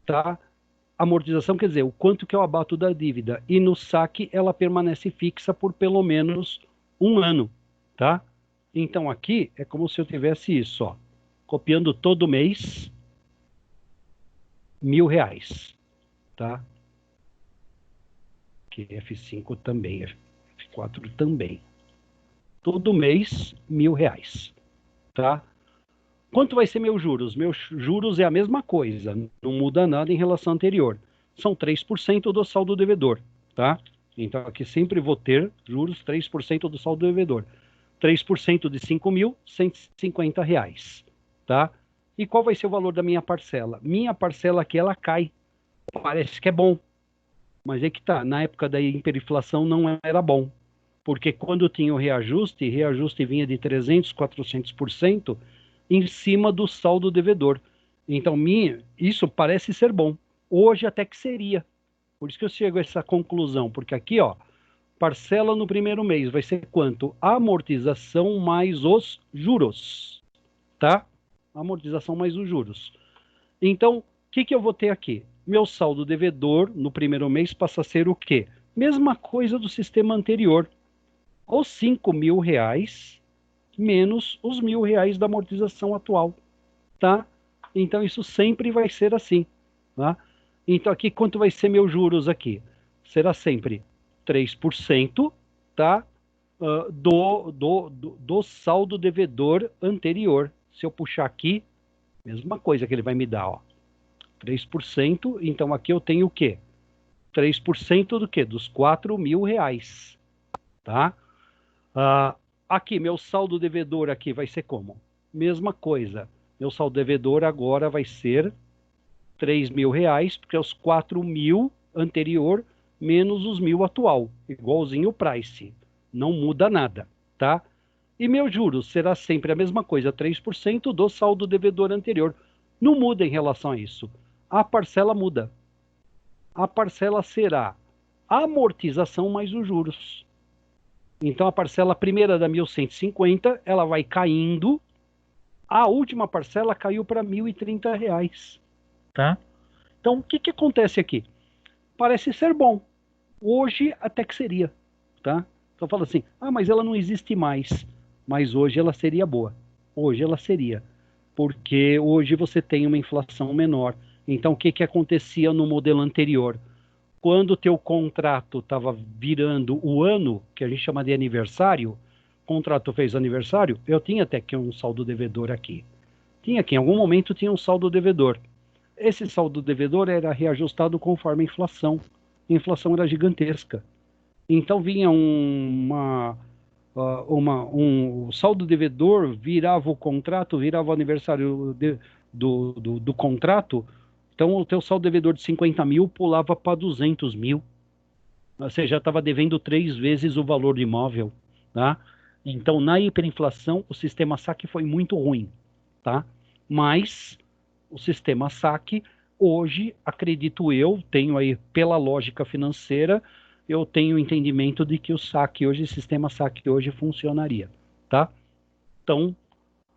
tá? Amortização quer dizer o quanto que eu abato da dívida, e no SAC ela permanece fixa por pelo menos 1 ano, tá? Então aqui é como se eu tivesse isso, ó, copiando todo mês R$1.000, tá? Que F5 também, F4 também. Todo mês R$1.000, tá? Quanto vai ser meus juros? Meus juros é a mesma coisa, não muda nada em relação ao anterior. São 3% do saldo devedor, tá? Então aqui sempre vou ter juros 3% do saldo devedor. 3% de R$5.000, R$150, tá? E qual vai ser o valor da minha parcela? Minha parcela aqui, ela cai. Parece que é bom, mas é que tá, na época da hiperinflação não era bom, porque quando tinha o reajuste vinha de 300%, 400% em cima do saldo devedor. Então, isso parece ser bom. Hoje até que seria. Por isso que eu chego a essa conclusão, porque aqui, ó, parcela no primeiro mês vai ser quanto? Amortização mais os juros, tá? Amortização mais os juros. Então, o que eu vou ter aqui? meu saldo devedor no primeiro mês passa a ser o quê? Mesma coisa do sistema anterior. Os R$ 5.000 menos os R$ 1.000 da amortização atual, tá? Então, isso sempre vai ser assim, tá? Então, aqui, quanto vai ser meus juros aqui? Será sempre 3%, tá? Do saldo devedor anterior. Se eu puxar aqui, mesma coisa que ele vai me dar, ó. 3%, então aqui eu tenho o quê? 3% do quê? Dos R$ 4.000, tá? Aqui, meu saldo devedor aqui vai ser como? Mesma coisa. Meu saldo devedor agora vai ser R$ 3.000, porque é os 4.000 anterior menos os 1.000 atual, igualzinho o price. Não muda nada, tá? E meu juros será sempre a mesma coisa, 3% do saldo devedor anterior. Não muda em relação a isso. A parcela muda. A parcela será a amortização mais os juros. Então, a parcela primeira da 1.150, ela vai caindo. A última parcela caiu para R$ 1.030, tá? Então, o que acontece aqui? Parece ser bom. Hoje, até que seria, tá? Então, fala assim, mas ela não existe mais. Mas hoje ela seria boa. Hoje ela seria. Porque hoje você tem uma inflação menor. Então, o que acontecia no modelo anterior? Quando o teu contrato estava virando o ano, que a gente chama de aniversário, o contrato fez aniversário, eu tinha até que um saldo devedor aqui. Tinha aqui, em algum momento tinha um saldo devedor. Esse saldo devedor era reajustado conforme a inflação. A inflação era gigantesca. Então vinha um saldo devedor, virava o contrato, virava o aniversário do contrato. Então, o teu saldo devedor de 50 mil pulava para 200 mil. Você já estava devendo 3 vezes o valor do imóvel, tá? Então, na hiperinflação, o sistema saque foi muito ruim, tá? Mas o sistema saque, hoje, acredito eu, tenho aí, pela lógica financeira, eu tenho entendimento de que o saque hoje, o sistema saque hoje funcionaria, tá? Então,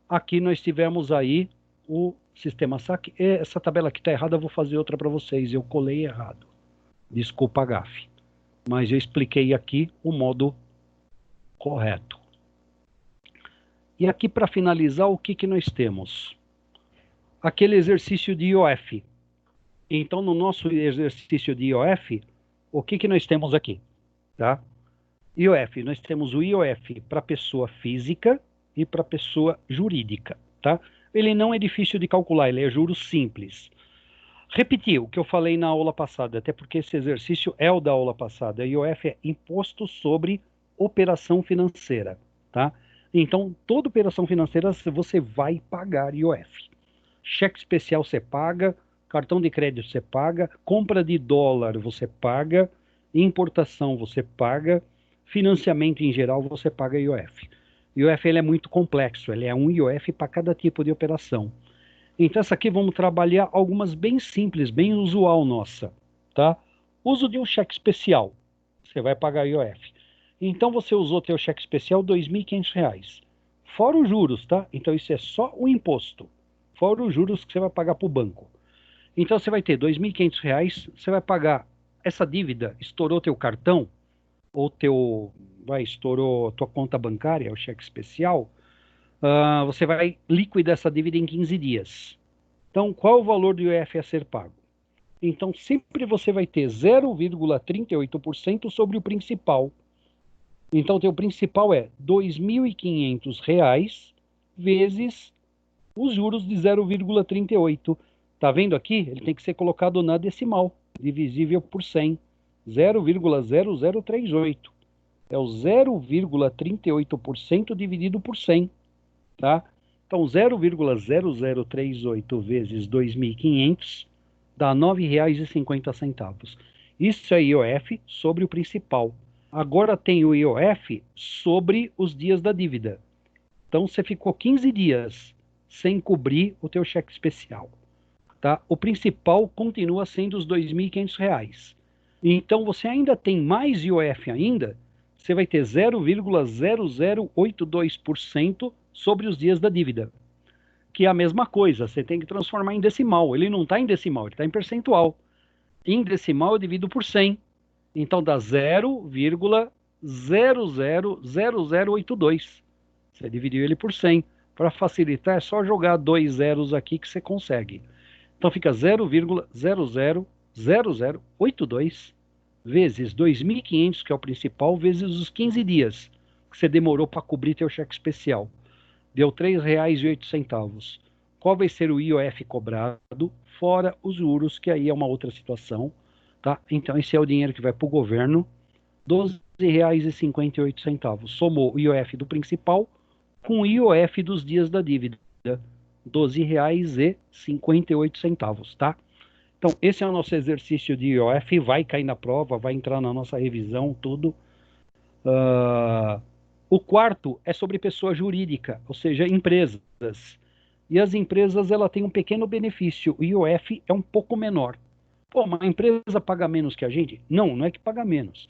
aqui nós tivemos aí o sistema saque. Essa tabela aqui está errada, eu vou fazer outra para vocês. Eu colei errado. Desculpa a gafe. Mas eu expliquei aqui o modo correto. E aqui, para finalizar, o que nós temos? Aquele exercício de IOF. Então, no nosso exercício de IOF, o que nós temos aqui? Tá? IOF, nós temos o IOF para pessoa física e para pessoa jurídica, tá? Ele não é difícil de calcular, ele é juros simples. Repetir o que eu falei na aula passada, até porque esse exercício é o da aula passada. IOF é Imposto sobre Operação Financeira, tá? Então, toda operação financeira você vai pagar IOF. Cheque especial você paga, cartão de crédito você paga, compra de dólar você paga, importação você paga, financiamento em geral você paga IOF. O IOF ele é muito complexo, ele é um IOF para cada tipo de operação. Então, essa aqui vamos trabalhar algumas bem simples, bem usual nossa, tá? Uso de um cheque especial, você vai pagar IOF. Então, você usou teu cheque especial R$ 2.500, fora os juros, tá? Então, isso é só o imposto, fora os juros que você vai pagar para o banco. Então, você vai ter R$ 2.500, você vai pagar essa dívida, estourou teu cartão, ou estourou tua conta bancária, o cheque especial, você vai liquidar essa dívida em 15 dias. Então, qual é o valor do IOF a ser pago? Então, sempre você vai ter 0,38% sobre o principal. Então, o teu principal é R$ 2.500 vezes os juros de 0,38%. Tá vendo aqui? Ele tem que ser colocado na decimal, divisível por 100. 0,0038. É o 0,38% dividido por 100. Tá? Então, 0,0038 vezes 2.500 dá R$ 9,50. Isso é IOF sobre o principal. Agora tem o IOF sobre os dias da dívida. Então, você ficou 15 dias sem cobrir o teu cheque especial. Tá? O principal continua sendo os R$ 2.500. Então, você ainda tem mais IOF ainda, você vai ter 0,0082% sobre os dias da dívida. Que é a mesma coisa, você tem que transformar em decimal. Ele não está em decimal, ele está em percentual. Em decimal eu divido por 100. Então dá 0,000082. Você dividiu ele por 100. Para facilitar, é só jogar 2 zeros aqui que você consegue. Então fica 0,000082 vezes 2.500, que é o principal, vezes os 15 dias que você demorou para cobrir teu cheque especial. Deu R$ 3,08. Qual vai ser o IOF cobrado, fora os juros, que aí é uma outra situação. Tá? Então esse é o dinheiro que vai para o governo, R$ 12,58. Somou o IOF do principal com o IOF dos dias da dívida, R$ 12,58, tá? Então, esse é o nosso exercício de IOF, vai cair na prova, vai entrar na nossa revisão, tudo. O quarto é sobre pessoa jurídica, ou seja, empresas. E as empresas, ela tem um pequeno benefício, o IOF é um pouco menor. Pô, uma empresa paga menos que a gente? Não, não é que paga menos.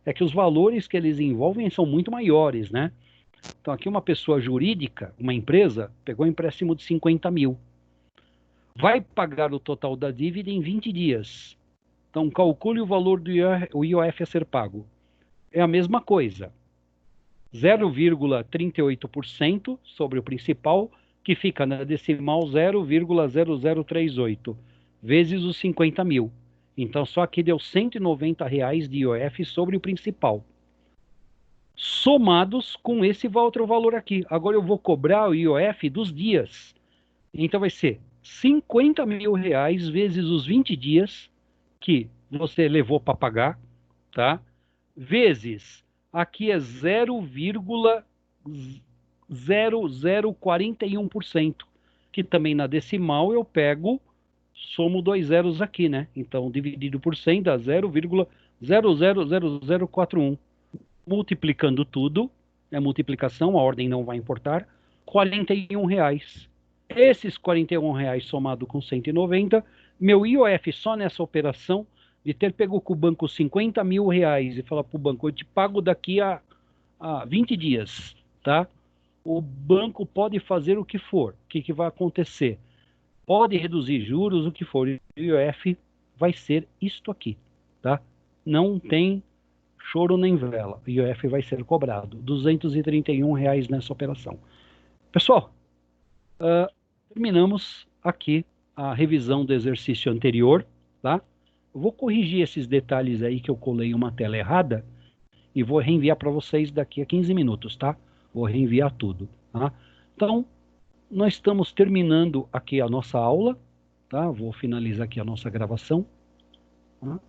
É que os valores que eles envolvem são muito maiores, né? Então, aqui uma pessoa jurídica, uma empresa, pegou um empréstimo de 50 mil. Vai pagar o total da dívida em 20 dias. Então, calcule o valor do IOF a ser pago. É a mesma coisa. 0,38% sobre o principal, que fica na decimal 0,0038, vezes os 50 mil. Então, só aqui deu R$ 190 de IOF sobre o principal. Somados com esse outro valor aqui. Agora eu vou cobrar o IOF dos dias. Então vai ser R$ 50 mil vezes os 20 dias que você levou para pagar, tá? Vezes, aqui é 0,0041%, que também na decimal eu pego, somo 2 zeros aqui, né? Então, dividido por 100 dá 0,000041. Multiplicando tudo, é multiplicação, a ordem não vai importar, R$ 41. Esses R$ 41 somado com 190, meu IOF só nessa operação, de ter pego com o banco R$ 50 mil e falar para o banco, eu te pago daqui a 20 dias, tá? O banco pode fazer o que for. O que vai acontecer? Pode reduzir juros, o que for. O IOF vai ser isto aqui, tá? Não tem choro nem vela. O IOF vai ser cobrado. R$ 231 nessa operação. Pessoal, terminamos aqui a revisão do exercício anterior, tá? Eu vou corrigir esses detalhes aí que eu colei uma tela errada e vou reenviar para vocês daqui a 15 minutos, tá? Vou reenviar tudo, tá? Então, nós estamos terminando aqui a nossa aula, tá? Vou finalizar aqui a nossa gravação, tá?